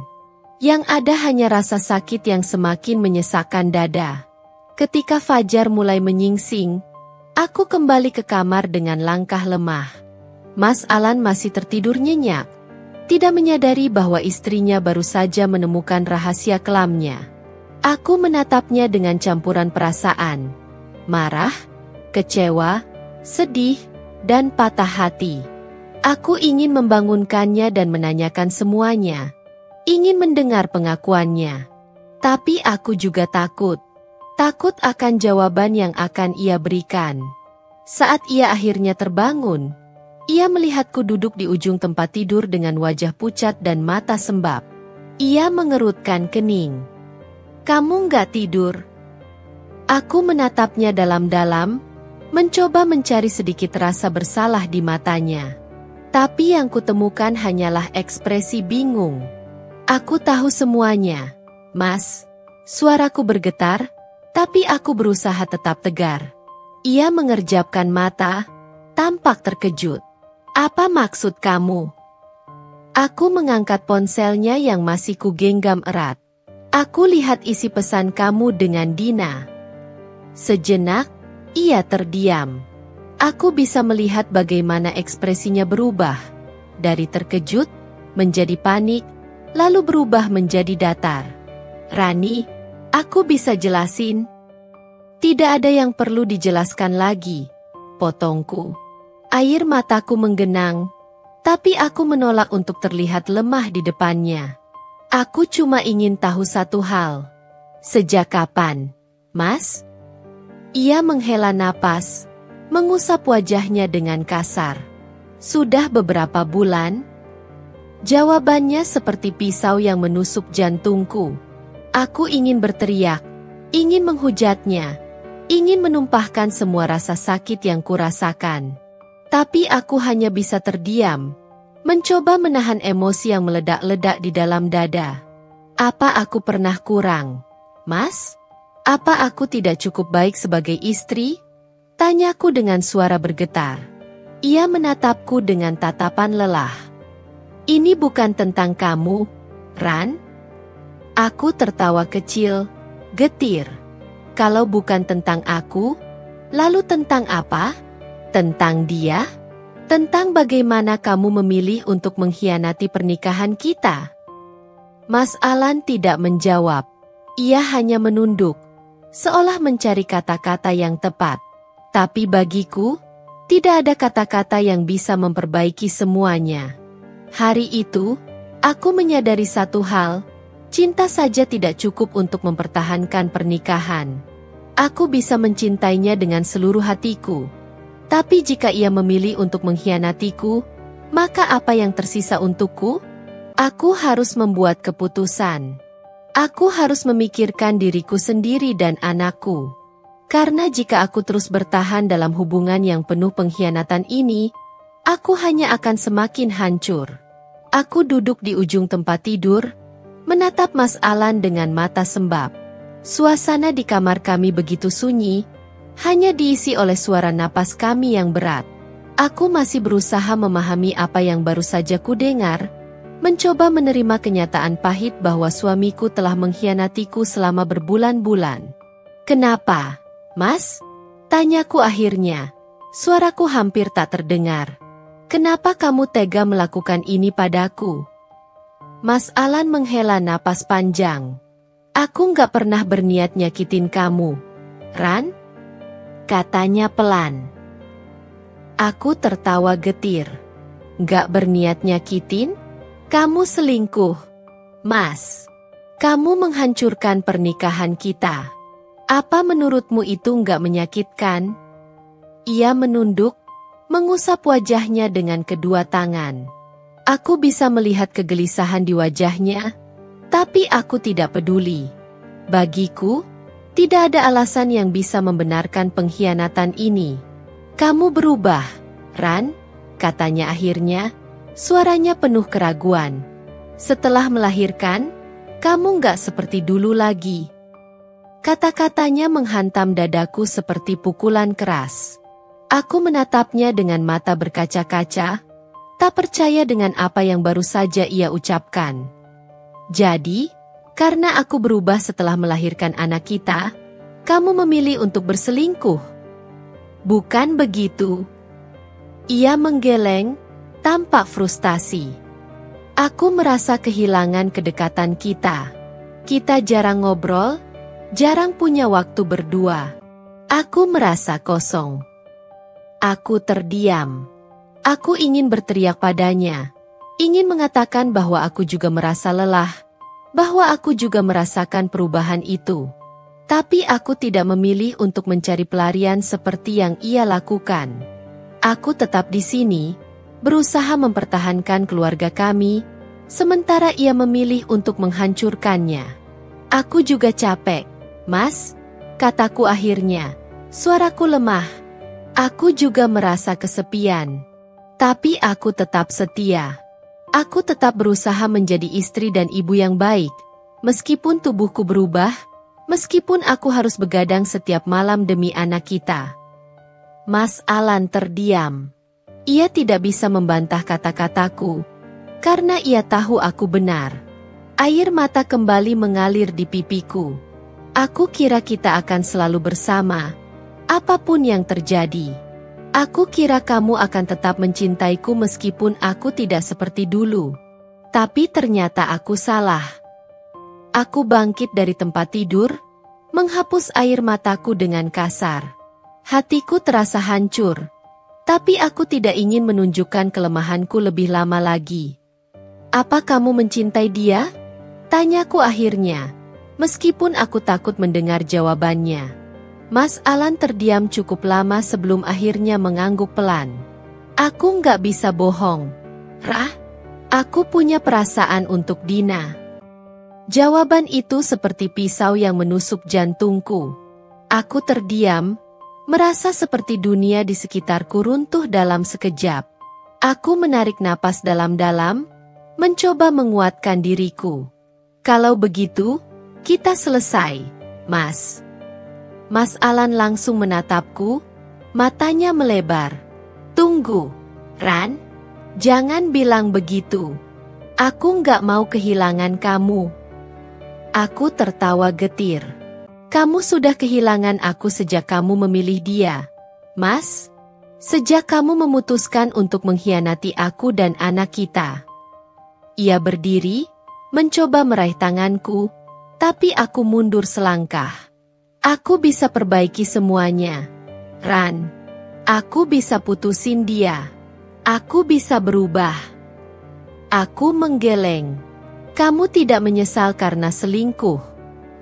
Yang ada hanya rasa sakit yang semakin menyesakkan dada. Ketika fajar mulai menyingsing, aku kembali ke kamar dengan langkah lemah. Mas Alan masih tertidur nyenyak, tidak menyadari bahwa istrinya baru saja menemukan rahasia kelamnya. Aku menatapnya dengan campuran perasaan, marah, kecewa, sedih, dan patah hati. Aku ingin membangunkannya dan menanyakan semuanya. Ingin mendengar pengakuannya. Tapi aku juga takut. Takut akan jawaban yang akan ia berikan. Saat ia akhirnya terbangun, ia melihatku duduk di ujung tempat tidur dengan wajah pucat dan mata sembab. Ia mengerutkan kening. Kamu nggak tidur? Aku menatapnya dalam-dalam, mencoba mencari sedikit rasa bersalah di matanya. Tapi yang kutemukan hanyalah ekspresi bingung. Aku tahu semuanya, Mas. Suaraku bergetar, tapi aku berusaha tetap tegar. Ia mengerjapkan mata, tampak terkejut. Apa maksud kamu? Aku mengangkat ponselnya yang masih kugenggam erat. Aku lihat isi pesan kamu dengan Dina. Sejenak, ia terdiam. Aku bisa melihat bagaimana ekspresinya berubah. Dari terkejut, menjadi panik, lalu berubah menjadi datar. Rani, aku bisa jelasin. Tidak ada yang perlu dijelaskan lagi, potongku. Air mataku menggenang, tapi aku menolak untuk terlihat lemah di depannya. Aku cuma ingin tahu satu hal. Sejak kapan, Mas? Ia menghela napas, mengusap wajahnya dengan kasar. Sudah beberapa bulan? Jawabannya seperti pisau yang menusuk jantungku. Aku ingin berteriak, ingin menghujatnya, ingin menumpahkan semua rasa sakit yang kurasakan. Tapi aku hanya bisa terdiam, mencoba menahan emosi yang meledak-ledak di dalam dada. Apa aku pernah kurang, Mas? Apa aku tidak cukup baik sebagai istri? Tanyaku dengan suara bergetar. Ia menatapku dengan tatapan lelah. Ini bukan tentang kamu, Ran. Aku tertawa kecil, getir. Kalau bukan tentang aku, lalu tentang apa? Tentang dia? Tentang bagaimana kamu memilih untuk mengkhianati pernikahan kita? Mas Alan tidak menjawab. Ia hanya menunduk, seolah mencari kata-kata yang tepat. Tapi bagiku, tidak ada kata-kata yang bisa memperbaiki semuanya. Hari itu, aku menyadari satu hal. Cinta saja tidak cukup untuk mempertahankan pernikahan. Aku bisa mencintainya dengan seluruh hatiku. Tapi jika ia memilih untuk mengkhianatiku, maka apa yang tersisa untukku? Aku harus membuat keputusan. Aku harus memikirkan diriku sendiri dan anakku. Karena jika aku terus bertahan dalam hubungan yang penuh pengkhianatan ini, aku hanya akan semakin hancur. Aku duduk di ujung tempat tidur, menatap Mas Alan dengan mata sembab. Suasana di kamar kami begitu sunyi, hanya diisi oleh suara napas kami yang berat. Aku masih berusaha memahami apa yang baru saja kudengar, mencoba menerima kenyataan pahit bahwa suamiku telah mengkhianatiku selama berbulan-bulan. Kenapa, Mas? Tanyaku akhirnya. Suaraku hampir tak terdengar. Kenapa kamu tega melakukan ini padaku? Mas Alan menghela napas panjang. Aku nggak pernah berniat nyakitin kamu, Ran? Katanya pelan. Aku tertawa getir. Nggak berniat nyakitin? Kamu selingkuh, Mas. Kamu menghancurkan pernikahan kita. Apa menurutmu itu nggak menyakitkan? Ia menunduk, mengusap wajahnya dengan kedua tangan. Aku bisa melihat kegelisahan di wajahnya, tapi aku tidak peduli. Bagiku, tidak ada alasan yang bisa membenarkan pengkhianatan ini. Kamu berubah, Ran, katanya akhirnya, suaranya penuh keraguan. Setelah melahirkan, kamu nggak seperti dulu lagi. Kata-katanya menghantam dadaku seperti pukulan keras. Aku menatapnya dengan mata berkaca-kaca, tak percaya dengan apa yang baru saja ia ucapkan. Jadi, karena aku berubah setelah melahirkan anak kita, kamu memilih untuk berselingkuh. Bukan begitu? Ia menggeleng, tampak frustasi. Aku merasa kehilangan kedekatan kita. Kita jarang ngobrol, jarang punya waktu berdua. Aku merasa kosong. Aku terdiam. Aku ingin berteriak padanya, ingin mengatakan bahwa aku juga merasa lelah, bahwa aku juga merasakan perubahan itu. Tapi aku tidak memilih untuk mencari pelarian seperti yang ia lakukan. Aku tetap di sini, berusaha mempertahankan keluarga kami, sementara ia memilih untuk menghancurkannya. Aku juga capek, Mas, kataku akhirnya. Suaraku lemah. Aku juga merasa kesepian. Tapi aku tetap setia. Aku tetap berusaha menjadi istri dan ibu yang baik. Meskipun tubuhku berubah, meskipun aku harus begadang setiap malam demi anak kita. Mas Alan terdiam. Ia tidak bisa membantah kata-kataku, karena ia tahu aku benar. Air mata kembali mengalir di pipiku. Aku kira kita akan selalu bersama, apapun yang terjadi. Aku kira kamu akan tetap mencintaiku meskipun aku tidak seperti dulu. Tapi ternyata aku salah. Aku bangkit dari tempat tidur, menghapus air mataku dengan kasar. Hatiku terasa hancur. Tapi aku tidak ingin menunjukkan kelemahanku lebih lama lagi. Apa kamu mencintai dia? Tanyaku akhirnya. Meskipun aku takut mendengar jawabannya. Mas Alan terdiam cukup lama sebelum akhirnya mengangguk pelan. Aku nggak bisa bohong. Rah, aku punya perasaan untuk Dina. Jawaban itu seperti pisau yang menusuk jantungku. Aku terdiam, merasa seperti dunia di sekitarku runtuh dalam sekejap. Aku menarik napas dalam-dalam, mencoba menguatkan diriku. Kalau begitu, kita selesai, Mas. Mas Alan langsung menatapku, matanya melebar. Tunggu, Ran. Jangan bilang begitu. Aku nggak mau kehilangan kamu. Aku tertawa getir. Kamu sudah kehilangan aku sejak kamu memilih dia, Mas. Sejak kamu memutuskan untuk mengkhianati aku dan anak kita. Ia berdiri, mencoba meraih tanganku, tapi aku mundur selangkah. Aku bisa perbaiki semuanya. Ran, aku bisa putusin dia. Aku bisa berubah. Aku menggeleng. Kamu tidak menyesal karena selingkuh,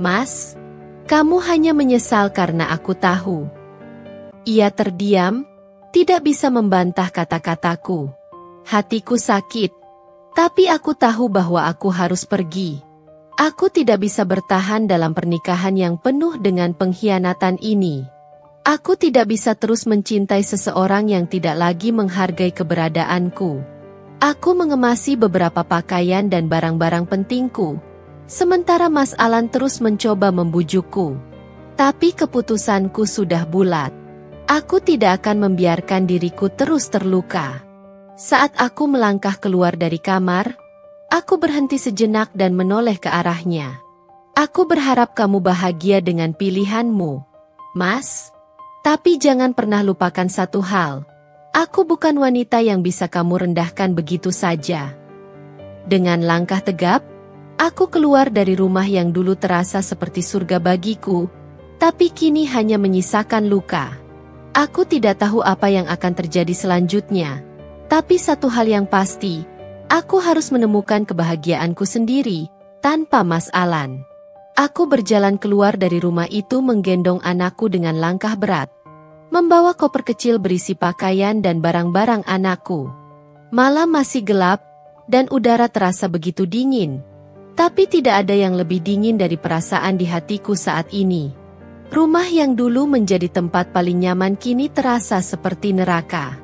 Mas. Kamu hanya menyesal karena aku tahu. Ia terdiam, tidak bisa membantah kata-kataku. Hatiku sakit, tapi aku tahu bahwa aku harus pergi. Aku tidak bisa bertahan dalam pernikahan yang penuh dengan pengkhianatan ini. Aku tidak bisa terus mencintai seseorang yang tidak lagi menghargai keberadaanku. Aku mengemasi beberapa pakaian dan barang-barang pentingku, sementara Mas Alan terus mencoba membujukku. Tapi keputusanku sudah bulat. Aku tidak akan membiarkan diriku terus terluka. Saat aku melangkah keluar dari kamar, aku berhenti sejenak dan menoleh ke arahnya. Aku berharap kamu bahagia dengan pilihanmu, Mas. Tapi jangan pernah lupakan satu hal. Aku bukan wanita yang bisa kamu rendahkan begitu saja. Dengan langkah tegap, aku keluar dari rumah yang dulu terasa seperti surga bagiku, tapi kini hanya menyisakan luka. Aku tidak tahu apa yang akan terjadi selanjutnya. Tapi satu hal yang pasti, aku harus menemukan kebahagiaanku sendiri, tanpa Mas Alan. Aku berjalan keluar dari rumah itu menggendong anakku dengan langkah berat. Membawa koper kecil berisi pakaian dan barang-barang anakku. Malam masih gelap, dan udara terasa begitu dingin. Tapi tidak ada yang lebih dingin dari perasaan di hatiku saat ini. Rumah yang dulu menjadi tempat paling nyaman kini terasa seperti neraka.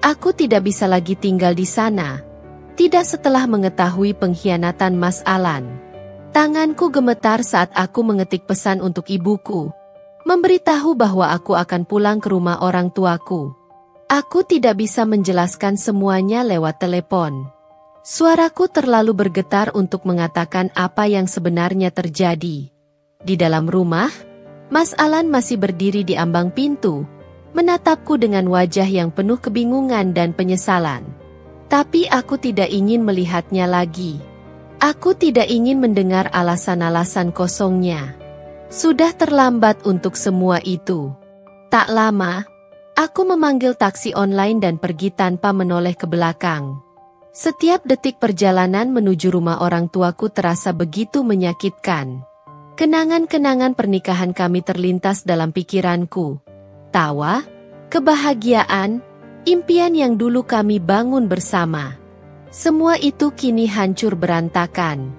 Aku tidak bisa lagi tinggal di sana. Tidak setelah mengetahui pengkhianatan Mas Alan. Tanganku gemetar saat aku mengetik pesan untuk ibuku. Memberitahu bahwa aku akan pulang ke rumah orang tuaku. Aku tidak bisa menjelaskan semuanya lewat telepon. Suaraku terlalu bergetar untuk mengatakan apa yang sebenarnya terjadi. Di dalam rumah, Mas Alan masih berdiri di ambang pintu, menatapku dengan wajah yang penuh kebingungan dan penyesalan. Tapi aku tidak ingin melihatnya lagi. Aku tidak ingin mendengar alasan-alasan kosongnya. Sudah terlambat untuk semua itu. Tak lama, aku memanggil taksi online dan pergi tanpa menoleh ke belakang. Setiap detik perjalanan menuju rumah orang tuaku terasa begitu menyakitkan. Kenangan-kenangan pernikahan kami terlintas dalam pikiranku. Tawa, kebahagiaan, impian yang dulu kami bangun bersama. Semua itu kini hancur berantakan.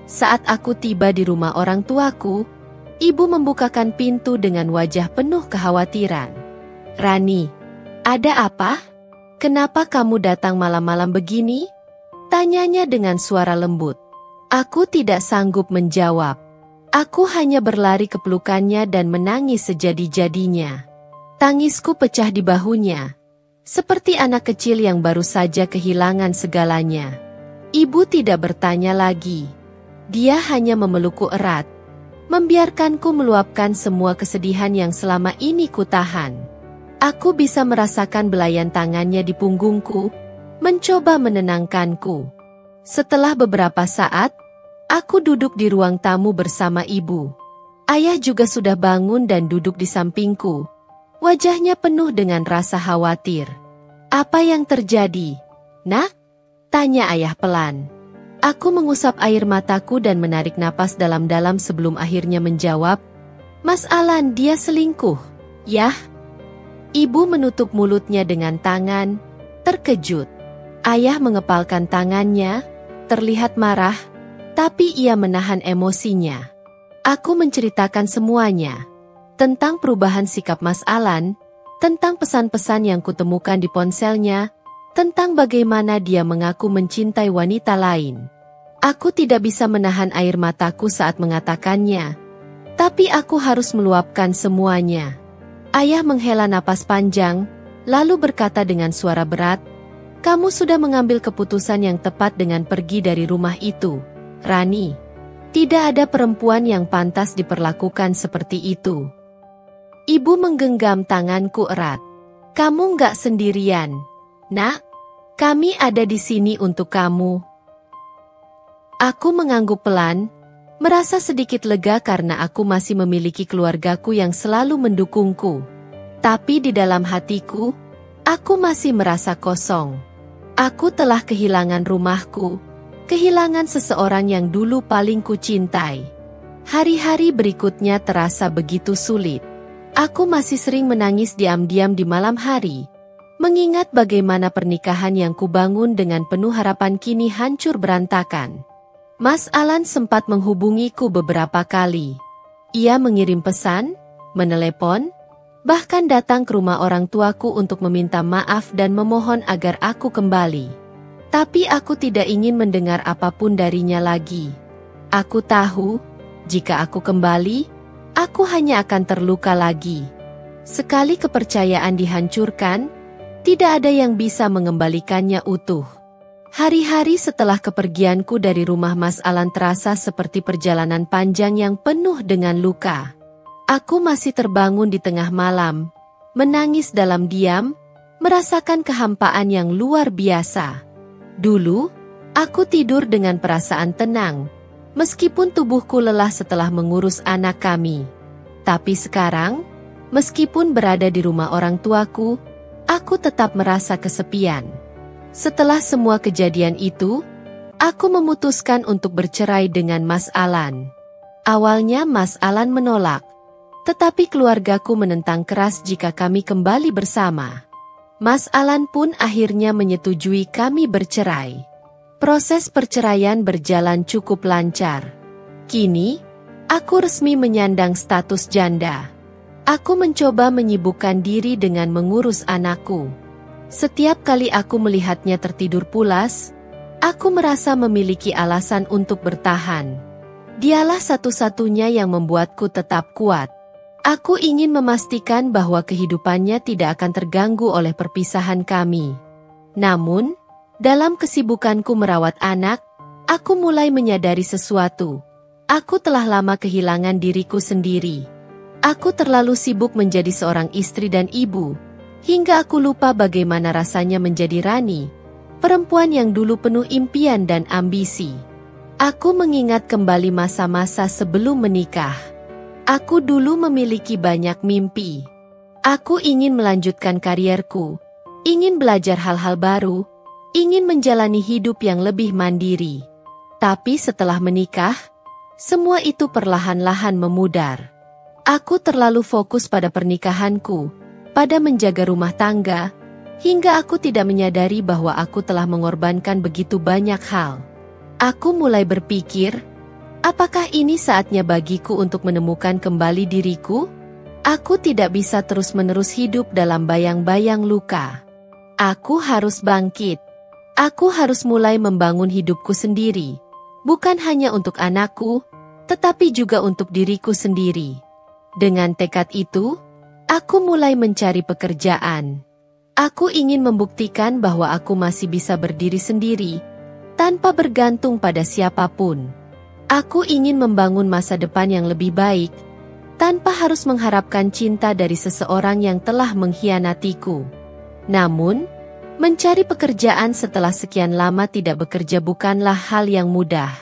Saat aku tiba di rumah orang tuaku, ibu membukakan pintu dengan wajah penuh kekhawatiran. "Rani, ada apa? Kenapa kamu datang malam-malam begini?" Tanyanya dengan suara lembut. Aku tidak sanggup menjawab. Aku hanya berlari ke pelukannya dan menangis sejadi-jadinya. Tangisku pecah di bahunya, seperti anak kecil yang baru saja kehilangan segalanya. Ibu tidak bertanya lagi. Dia hanya memelukku erat. membiarkanku meluapkan semua kesedihan yang selama ini kutahan. Aku bisa merasakan belayan tangannya di punggungku, mencoba menenangkanku. Setelah beberapa saat, aku duduk di ruang tamu bersama ibu. Ayah juga sudah bangun dan duduk di sampingku. Wajahnya penuh dengan rasa khawatir. "Apa yang terjadi, Nak?" tanya ayah pelan. Aku mengusap air mataku dan menarik napas dalam-dalam sebelum akhirnya menjawab, "Mas Alan, dia selingkuh." "Yah?" Ibu menutup mulutnya dengan tangan, terkejut. Ayah mengepalkan tangannya, terlihat marah, tapi ia menahan emosinya. Aku menceritakan semuanya, tentang perubahan sikap Mas Alan, tentang pesan-pesan yang kutemukan di ponselnya, tentang bagaimana dia mengaku mencintai wanita lain. Aku tidak bisa menahan air mataku saat mengatakannya, tapi aku harus meluapkan semuanya. Ayah menghela napas panjang, lalu berkata dengan suara berat, "Kamu sudah mengambil keputusan yang tepat dengan pergi dari rumah itu, Rani. Tidak ada perempuan yang pantas diperlakukan seperti itu." Ibu menggenggam tanganku erat. "Kamu nggak sendirian, Nak. Kami ada di sini untuk kamu." Aku mengangguk pelan, merasa sedikit lega karena aku masih memiliki keluargaku yang selalu mendukungku. Tapi di dalam hatiku, aku masih merasa kosong. Aku telah kehilangan rumahku, kehilangan seseorang yang dulu paling kucintai. Hari-hari berikutnya terasa begitu sulit. Aku masih sering menangis diam-diam di malam hari, mengingat bagaimana pernikahan yang kubangun dengan penuh harapan kini hancur berantakan. Mas Alan sempat menghubungiku beberapa kali. Ia mengirim pesan, menelepon, bahkan datang ke rumah orang tuaku untuk meminta maaf dan memohon agar aku kembali. Tapi aku tidak ingin mendengar apapun darinya lagi. Aku tahu, jika aku kembali, aku hanya akan terluka lagi. Sekali kepercayaan dihancurkan, tidak ada yang bisa mengembalikannya utuh. Hari-hari setelah kepergianku dari rumah Mas Alan terasa seperti perjalanan panjang yang penuh dengan luka. Aku masih terbangun di tengah malam, menangis dalam diam, merasakan kehampaan yang luar biasa. Dulu, aku tidur dengan perasaan tenang, meskipun tubuhku lelah setelah mengurus anak kami. Tapi sekarang, meskipun berada di rumah orang tuaku, aku tetap merasa kesepian. Setelah semua kejadian itu, aku memutuskan untuk bercerai dengan Mas Alan. Awalnya Mas Alan menolak, tetapi keluargaku menentang keras jika kami kembali bersama. Mas Alan pun akhirnya menyetujui kami bercerai. Proses perceraian berjalan cukup lancar. Kini, aku resmi menyandang status janda. Aku mencoba menyibukkan diri dengan mengurus anakku. Setiap kali aku melihatnya tertidur pulas, aku merasa memiliki alasan untuk bertahan. Dialah satu-satunya yang membuatku tetap kuat. Aku ingin memastikan bahwa kehidupannya tidak akan terganggu oleh perpisahan kami. Namun, dalam kesibukanku merawat anak, aku mulai menyadari sesuatu. Aku telah lama kehilangan diriku sendiri. Aku terlalu sibuk menjadi seorang istri dan ibu, hingga aku lupa bagaimana rasanya menjadi Rani, perempuan yang dulu penuh impian dan ambisi. Aku mengingat kembali masa-masa sebelum menikah. Aku dulu memiliki banyak mimpi. Aku ingin melanjutkan karierku, ingin belajar hal-hal baru, ingin menjalani hidup yang lebih mandiri. Tapi setelah menikah, semua itu perlahan-lahan memudar. Aku terlalu fokus pada pernikahanku, pada menjaga rumah tangga, hingga aku tidak menyadari bahwa aku telah mengorbankan begitu banyak hal. Aku mulai berpikir, apakah ini saatnya bagiku untuk menemukan kembali diriku? Aku tidak bisa terus-menerus hidup dalam bayang-bayang luka. Aku harus bangkit. Aku harus mulai membangun hidupku sendiri. Bukan hanya untuk anakku, tetapi juga untuk diriku sendiri. Dengan tekad itu, aku mulai mencari pekerjaan. Aku ingin membuktikan bahwa aku masih bisa berdiri sendiri, tanpa bergantung pada siapapun. Aku ingin membangun masa depan yang lebih baik, tanpa harus mengharapkan cinta dari seseorang yang telah mengkhianatiku. Namun, mencari pekerjaan setelah sekian lama tidak bekerja bukanlah hal yang mudah.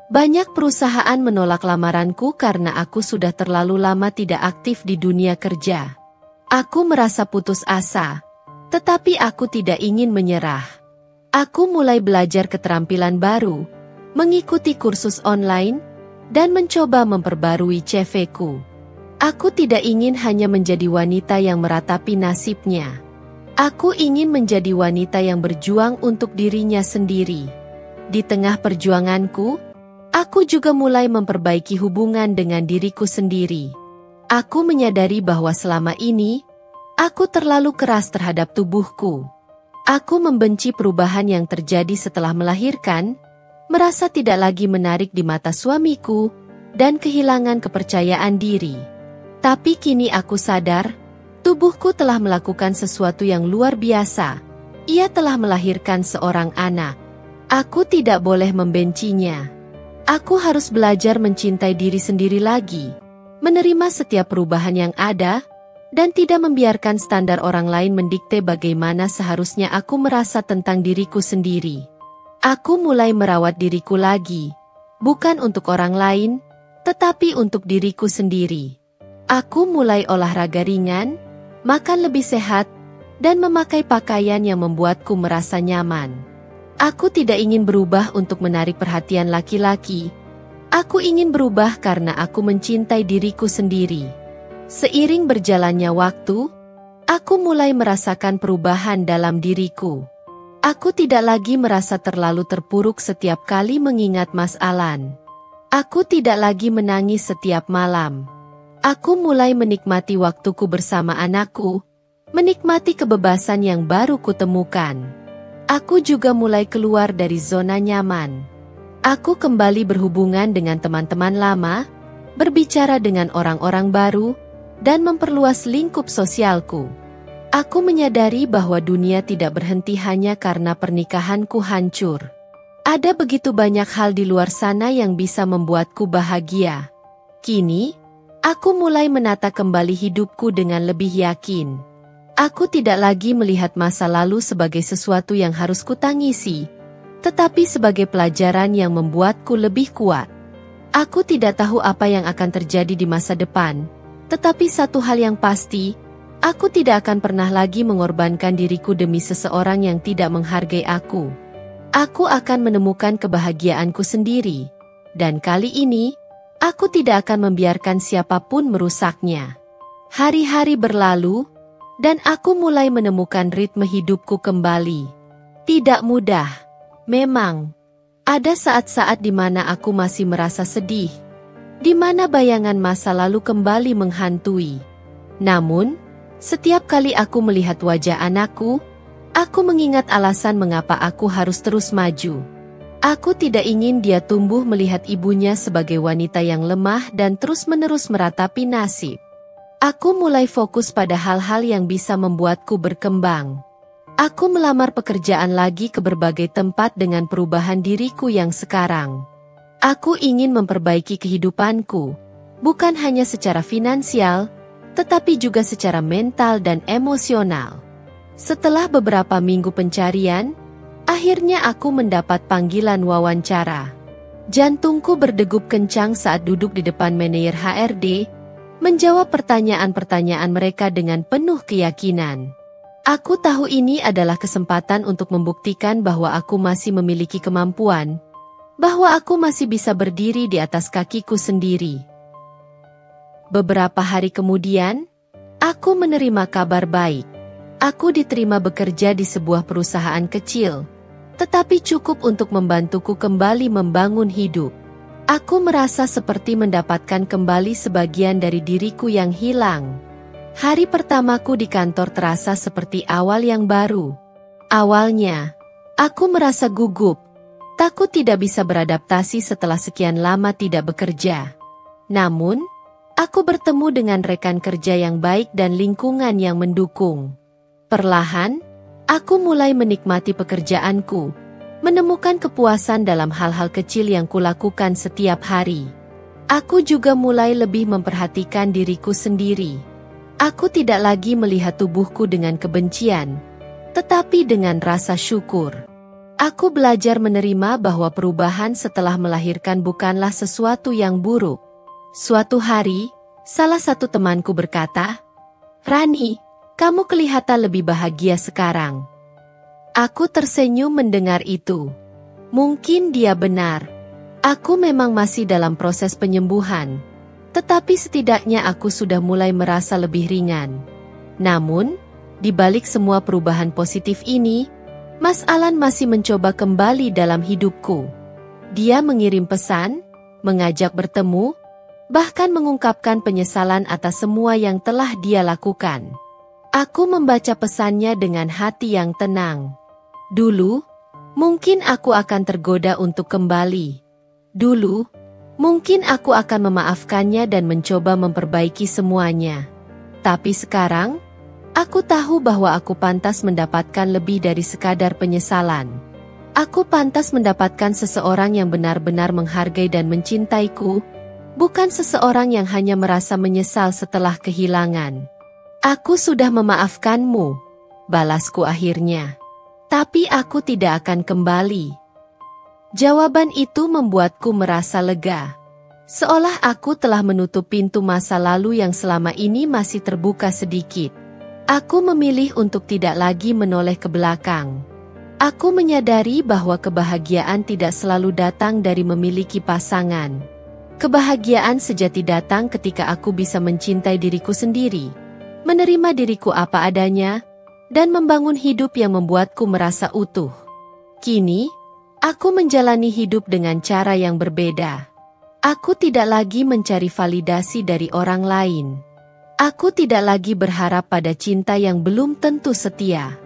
Banyak perusahaan menolak lamaranku karena aku sudah terlalu lama tidak aktif di dunia kerja. Aku merasa putus asa, tetapi aku tidak ingin menyerah. Aku mulai belajar keterampilan baru, mengikuti kursus online, dan mencoba memperbarui CV-ku. Aku tidak ingin hanya menjadi wanita yang meratapi nasibnya. Aku ingin menjadi wanita yang berjuang untuk dirinya sendiri. Di tengah perjuanganku, aku juga mulai memperbaiki hubungan dengan diriku sendiri. Aku menyadari bahwa selama ini, aku terlalu keras terhadap tubuhku. Aku membenci perubahan yang terjadi setelah melahirkan, merasa tidak lagi menarik di mata suamiku, dan kehilangan kepercayaan diri. Tapi kini aku sadar, tubuhku telah melakukan sesuatu yang luar biasa. Ia telah melahirkan seorang anak. Aku tidak boleh membencinya. Aku harus belajar mencintai diri sendiri lagi, menerima setiap perubahan yang ada, dan tidak membiarkan standar orang lain mendikte bagaimana seharusnya aku merasa tentang diriku sendiri. Aku mulai merawat diriku lagi, bukan untuk orang lain, tetapi untuk diriku sendiri. Aku mulai olahraga ringan, makan lebih sehat, dan memakai pakaian yang membuatku merasa nyaman. Aku tidak ingin berubah untuk menarik perhatian laki-laki. Aku ingin berubah karena aku mencintai diriku sendiri. Seiring berjalannya waktu, aku mulai merasakan perubahan dalam diriku. Aku tidak lagi merasa terlalu terpuruk setiap kali mengingat Mas Alan. Aku tidak lagi menangis setiap malam. Aku mulai menikmati waktuku bersama anakku, menikmati kebebasan yang baru kutemukan. Aku juga mulai keluar dari zona nyaman. Aku kembali berhubungan dengan teman-teman lama, berbicara dengan orang-orang baru, dan memperluas lingkup sosialku. Aku menyadari bahwa dunia tidak berhenti hanya karena pernikahanku hancur. Ada begitu banyak hal di luar sana yang bisa membuatku bahagia. Kini, aku mulai menata kembali hidupku dengan lebih yakin. Aku tidak lagi melihat masa lalu sebagai sesuatu yang harus kutangisi, tetapi sebagai pelajaran yang membuatku lebih kuat. Aku tidak tahu apa yang akan terjadi di masa depan, tetapi satu hal yang pasti, aku tidak akan pernah lagi mengorbankan diriku demi seseorang yang tidak menghargai aku. Aku akan menemukan kebahagiaanku sendiri, dan kali ini, aku tidak akan membiarkan siapapun merusaknya. Hari-hari berlalu, dan aku mulai menemukan ritme hidupku kembali. Tidak mudah, memang. Ada saat-saat di mana aku masih merasa sedih, di mana bayangan masa lalu kembali menghantui. Namun, setiap kali aku melihat wajah anakku, aku mengingat alasan mengapa aku harus terus maju. Aku tidak ingin dia tumbuh melihat ibunya sebagai wanita yang lemah dan terus-menerus meratapi nasib. Aku mulai fokus pada hal-hal yang bisa membuatku berkembang. Aku melamar pekerjaan lagi ke berbagai tempat dengan perubahan diriku yang sekarang. Aku ingin memperbaiki kehidupanku, bukan hanya secara finansial, tetapi juga secara mental dan emosional. Setelah beberapa minggu pencarian, akhirnya aku mendapat panggilan wawancara. Jantungku berdegup kencang saat duduk di depan manajer HRD, menjawab pertanyaan-pertanyaan mereka dengan penuh keyakinan. Aku tahu ini adalah kesempatan untuk membuktikan bahwa aku masih memiliki kemampuan, bahwa aku masih bisa berdiri di atas kakiku sendiri. Beberapa hari kemudian, aku menerima kabar baik. Aku diterima bekerja di sebuah perusahaan kecil, tetapi cukup untuk membantuku kembali membangun hidup. Aku merasa seperti mendapatkan kembali sebagian dari diriku yang hilang. Hari pertamaku di kantor terasa seperti awal yang baru. Awalnya, aku merasa gugup, takut tidak bisa beradaptasi setelah sekian lama tidak bekerja. Namun, aku bertemu dengan rekan kerja yang baik dan lingkungan yang mendukung. Perlahan, aku mulai menikmati pekerjaanku, menemukan kepuasan dalam hal-hal kecil yang kulakukan setiap hari. Aku juga mulai lebih memperhatikan diriku sendiri. Aku tidak lagi melihat tubuhku dengan kebencian, tetapi dengan rasa syukur. Aku belajar menerima bahwa perubahan setelah melahirkan bukanlah sesuatu yang buruk. Suatu hari, salah satu temanku berkata, "Rani, kamu kelihatan lebih bahagia sekarang." Aku tersenyum mendengar itu. Mungkin dia benar. Aku memang masih dalam proses penyembuhan, tetapi setidaknya aku sudah mulai merasa lebih ringan. Namun, di balik semua perubahan positif ini, Mas Alan masih mencoba kembali dalam hidupku. Dia mengirim pesan, mengajak bertemu, bahkan mengungkapkan penyesalan atas semua yang telah dia lakukan. Aku membaca pesannya dengan hati yang tenang. Dulu, mungkin aku akan tergoda untuk kembali. Dulu, mungkin aku akan memaafkannya dan mencoba memperbaiki semuanya. Tapi sekarang, aku tahu bahwa aku pantas mendapatkan lebih dari sekadar penyesalan. Aku pantas mendapatkan seseorang yang benar-benar menghargai dan mencintaiku, bukan seseorang yang hanya merasa menyesal setelah kehilangan. Aku sudah memaafkanmu, balasku akhirnya. Tapi aku tidak akan kembali. Jawaban itu membuatku merasa lega. Seolah aku telah menutup pintu masa lalu yang selama ini masih terbuka sedikit. Aku memilih untuk tidak lagi menoleh ke belakang. Aku menyadari bahwa kebahagiaan tidak selalu datang dari memiliki pasangan. Kebahagiaan sejati datang ketika aku bisa mencintai diriku sendiri, menerima diriku apa adanya, dan membangun hidup yang membuatku merasa utuh. Kini, aku menjalani hidup dengan cara yang berbeda. Aku tidak lagi mencari validasi dari orang lain. Aku tidak lagi berharap pada cinta yang belum tentu setia.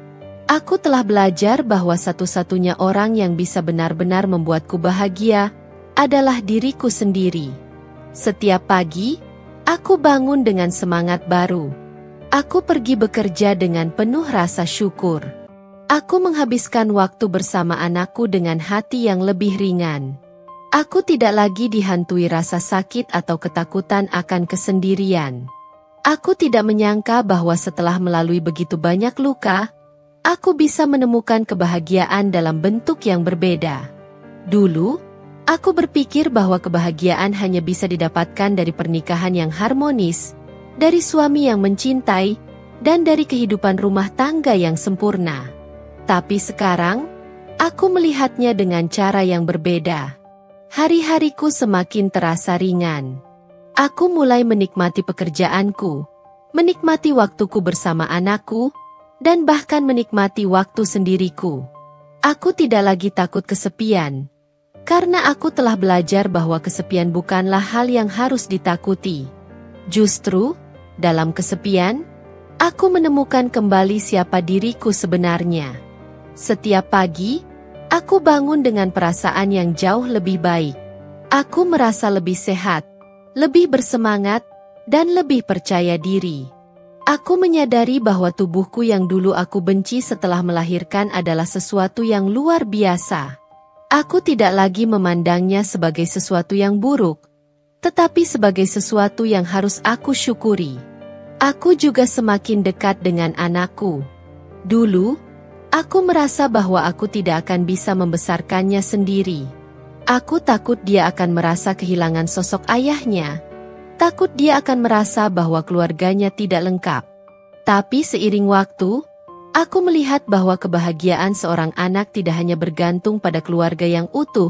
Aku telah belajar bahwa satu-satunya orang yang bisa benar-benar membuatku bahagia adalah diriku sendiri. Setiap pagi, aku bangun dengan semangat baru. Aku pergi bekerja dengan penuh rasa syukur. Aku menghabiskan waktu bersama anakku dengan hati yang lebih ringan. Aku tidak lagi dihantui rasa sakit atau ketakutan akan kesendirian. Aku tidak menyangka bahwa setelah melalui begitu banyak luka, aku bisa menemukan kebahagiaan dalam bentuk yang berbeda. Dulu, aku berpikir bahwa kebahagiaan hanya bisa didapatkan dari pernikahan yang harmonis, dari suami yang mencintai, dan dari kehidupan rumah tangga yang sempurna. Tapi sekarang, aku melihatnya dengan cara yang berbeda. Hari-hariku semakin terasa ringan. Aku mulai menikmati pekerjaanku, menikmati waktuku bersama anakku, dan bahkan menikmati waktu sendiriku. Aku tidak lagi takut kesepian, karena aku telah belajar bahwa kesepian bukanlah hal yang harus ditakuti. Justru, dalam kesepian, aku menemukan kembali siapa diriku sebenarnya. Setiap pagi, aku bangun dengan perasaan yang jauh lebih baik. Aku merasa lebih sehat, lebih bersemangat, dan lebih percaya diri. Aku menyadari bahwa tubuhku yang dulu aku benci setelah melahirkan adalah sesuatu yang luar biasa. Aku tidak lagi memandangnya sebagai sesuatu yang buruk, tetapi sebagai sesuatu yang harus aku syukuri. Aku juga semakin dekat dengan anakku. Dulu, aku merasa bahwa aku tidak akan bisa membesarkannya sendiri. Aku takut dia akan merasa kehilangan sosok ayahnya. Takut dia akan merasa bahwa keluarganya tidak lengkap. Tapi seiring waktu, aku melihat bahwa kebahagiaan seorang anak tidak hanya bergantung pada keluarga yang utuh,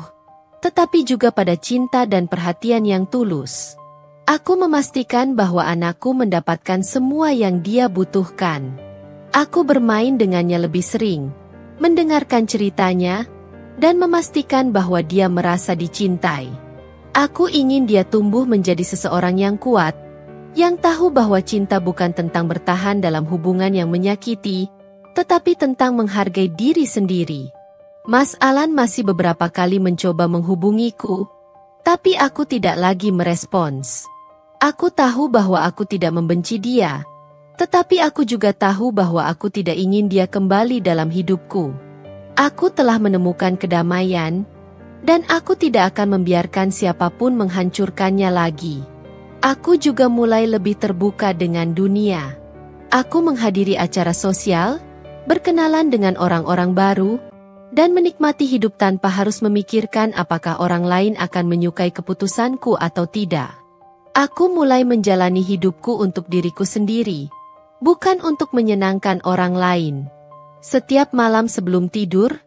tetapi juga pada cinta dan perhatian yang tulus. Aku memastikan bahwa anakku mendapatkan semua yang dia butuhkan. Aku bermain dengannya lebih sering, mendengarkan ceritanya, dan memastikan bahwa dia merasa dicintai. Aku ingin dia tumbuh menjadi seseorang yang kuat, yang tahu bahwa cinta bukan tentang bertahan dalam hubungan yang menyakiti, tetapi tentang menghargai diri sendiri. Mas Alan masih beberapa kali mencoba menghubungiku, tapi aku tidak lagi merespons. Aku tahu bahwa aku tidak membenci dia, tetapi aku juga tahu bahwa aku tidak ingin dia kembali dalam hidupku. Aku telah menemukan kedamaian, dan aku tidak akan membiarkan siapapun menghancurkannya lagi. Aku juga mulai lebih terbuka dengan dunia. Aku menghadiri acara sosial, berkenalan dengan orang-orang baru, dan menikmati hidup tanpa harus memikirkan apakah orang lain akan menyukai keputusanku atau tidak. Aku mulai menjalani hidupku untuk diriku sendiri, bukan untuk menyenangkan orang lain. Setiap malam sebelum tidur,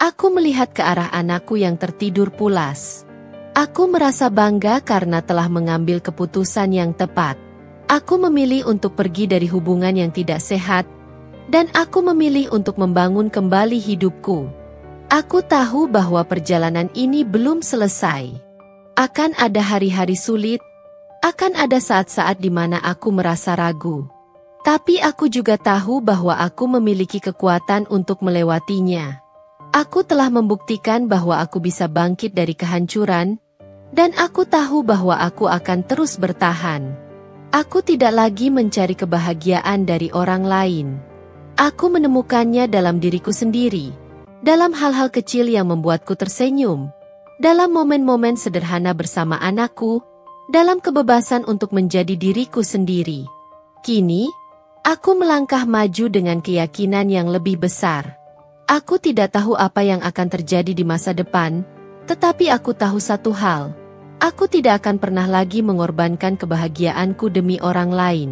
aku melihat ke arah anakku yang tertidur pulas. Aku merasa bangga karena telah mengambil keputusan yang tepat. Aku memilih untuk pergi dari hubungan yang tidak sehat, dan aku memilih untuk membangun kembali hidupku. Aku tahu bahwa perjalanan ini belum selesai. Akan ada hari-hari sulit, akan ada saat-saat di mana aku merasa ragu. Tapi aku juga tahu bahwa aku memiliki kekuatan untuk melewatinya. Aku telah membuktikan bahwa aku bisa bangkit dari kehancuran, dan aku tahu bahwa aku akan terus bertahan. Aku tidak lagi mencari kebahagiaan dari orang lain. Aku menemukannya dalam diriku sendiri, dalam hal-hal kecil yang membuatku tersenyum, dalam momen-momen sederhana bersama anakku, dalam kebebasan untuk menjadi diriku sendiri. Kini, aku melangkah maju dengan keyakinan yang lebih besar. Aku tidak tahu apa yang akan terjadi di masa depan, tetapi aku tahu satu hal. Aku tidak akan pernah lagi mengorbankan kebahagiaanku demi orang lain.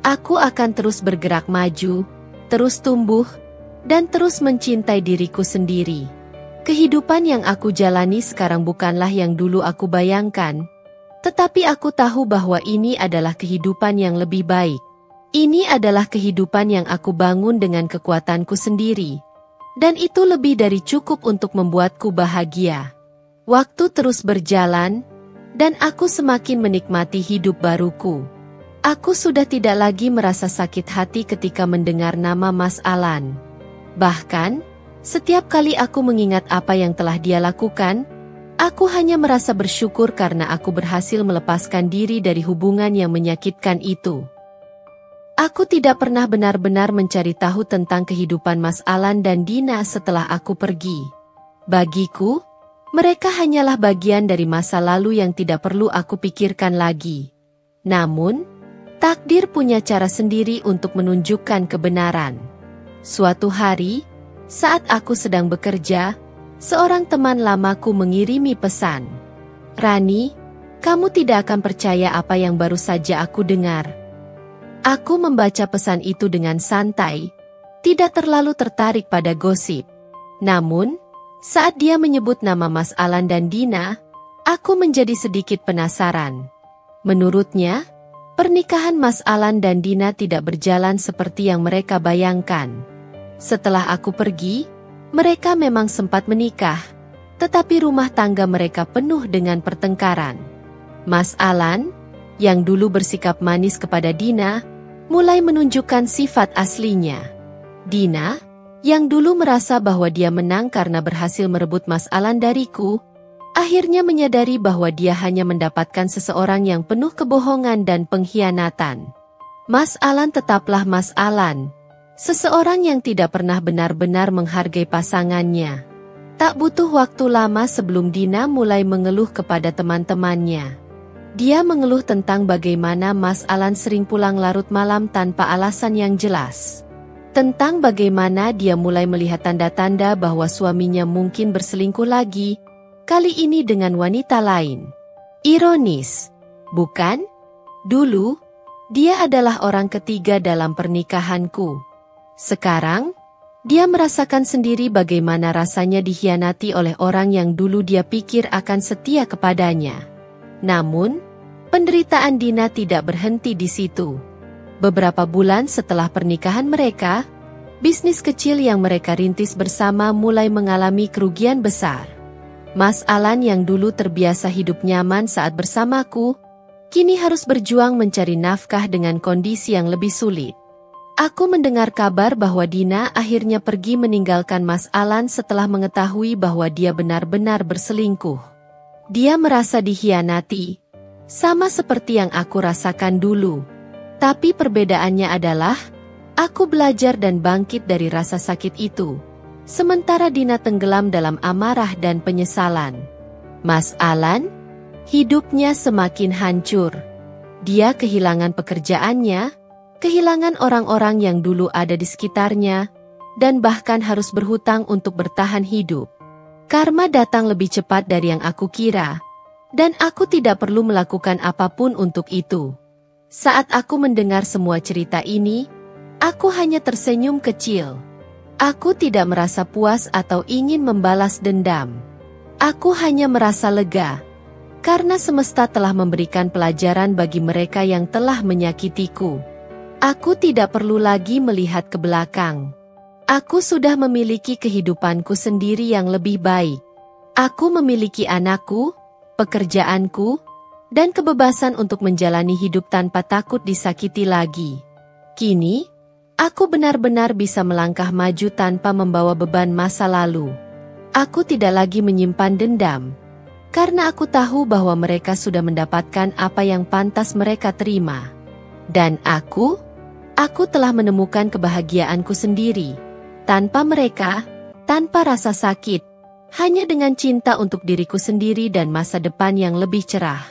Aku akan terus bergerak maju, terus tumbuh, dan terus mencintai diriku sendiri. Kehidupan yang aku jalani sekarang bukanlah yang dulu aku bayangkan, tetapi aku tahu bahwa ini adalah kehidupan yang lebih baik. Ini adalah kehidupan yang aku bangun dengan kekuatanku sendiri, dan itu lebih dari cukup untuk membuatku bahagia. Waktu terus berjalan, dan aku semakin menikmati hidup baruku. Aku sudah tidak lagi merasa sakit hati ketika mendengar nama Mas Alan. Bahkan, setiap kali aku mengingat apa yang telah dia lakukan, aku hanya merasa bersyukur karena aku berhasil melepaskan diri dari hubungan yang menyakitkan itu. Aku tidak pernah benar-benar mencari tahu tentang kehidupan Mas Alan dan Dina setelah aku pergi. Bagiku, mereka hanyalah bagian dari masa lalu yang tidak perlu aku pikirkan lagi. Namun, takdir punya cara sendiri untuk menunjukkan kebenaran. Suatu hari, saat aku sedang bekerja, seorang teman lamaku mengirimi pesan. "Rani, kamu tidak akan percaya apa yang baru saja aku dengar." Aku membaca pesan itu dengan santai, tidak terlalu tertarik pada gosip. Namun, saat dia menyebut nama Mas Alan dan Dina, aku menjadi sedikit penasaran. Menurutnya, pernikahan Mas Alan dan Dina tidak berjalan seperti yang mereka bayangkan. Setelah aku pergi, mereka memang sempat menikah, tetapi rumah tangga mereka penuh dengan pertengkaran. Mas Alan, yang dulu bersikap manis kepada Dina, mulai menunjukkan sifat aslinya. Dina, yang dulu merasa bahwa dia menang karena berhasil merebut Mas Alan dariku, akhirnya menyadari bahwa dia hanya mendapatkan seseorang yang penuh kebohongan dan pengkhianatan. Mas Alan tetaplah Mas Alan, seseorang yang tidak pernah benar-benar menghargai pasangannya. Tak butuh waktu lama sebelum Dina mulai mengeluh kepada teman-temannya. Dia mengeluh tentang bagaimana Mas Alan sering pulang larut malam tanpa alasan yang jelas. Tentang bagaimana dia mulai melihat tanda-tanda bahwa suaminya mungkin berselingkuh lagi, kali ini dengan wanita lain. Ironis, bukan? Dulu, dia adalah orang ketiga dalam pernikahanku. Sekarang, dia merasakan sendiri bagaimana rasanya dikhianati oleh orang yang dulu dia pikir akan setia kepadanya. Namun, penderitaan Dina tidak berhenti di situ. Beberapa bulan setelah pernikahan mereka, bisnis kecil yang mereka rintis bersama mulai mengalami kerugian besar. Mas Alan yang dulu terbiasa hidup nyaman saat bersamaku, kini harus berjuang mencari nafkah dengan kondisi yang lebih sulit. Aku mendengar kabar bahwa Dina akhirnya pergi meninggalkan Mas Alan setelah mengetahui bahwa dia benar-benar berselingkuh. Dia merasa dikhianati, sama seperti yang aku rasakan dulu. Tapi perbedaannya adalah, aku belajar dan bangkit dari rasa sakit itu. Sementara Dina tenggelam dalam amarah dan penyesalan. Mas Alan, hidupnya semakin hancur. Dia kehilangan pekerjaannya, kehilangan orang-orang yang dulu ada di sekitarnya, dan bahkan harus berhutang untuk bertahan hidup. Karma datang lebih cepat dari yang aku kira, dan aku tidak perlu melakukan apapun untuk itu. Saat aku mendengar semua cerita ini, aku hanya tersenyum kecil. Aku tidak merasa puas atau ingin membalas dendam. Aku hanya merasa lega, karena semesta telah memberikan pelajaran bagi mereka yang telah menyakitiku. Aku tidak perlu lagi melihat ke belakang. Aku sudah memiliki kehidupanku sendiri yang lebih baik. Aku memiliki anakku, pekerjaanku, dan kebebasan untuk menjalani hidup tanpa takut disakiti lagi. Kini, aku benar-benar bisa melangkah maju tanpa membawa beban masa lalu. Aku tidak lagi menyimpan dendam, karena aku tahu bahwa mereka sudah mendapatkan apa yang pantas mereka terima. Dan aku telah menemukan kebahagiaanku sendiri, tanpa mereka, tanpa rasa sakit, hanya dengan cinta untuk diriku sendiri dan masa depan yang lebih cerah.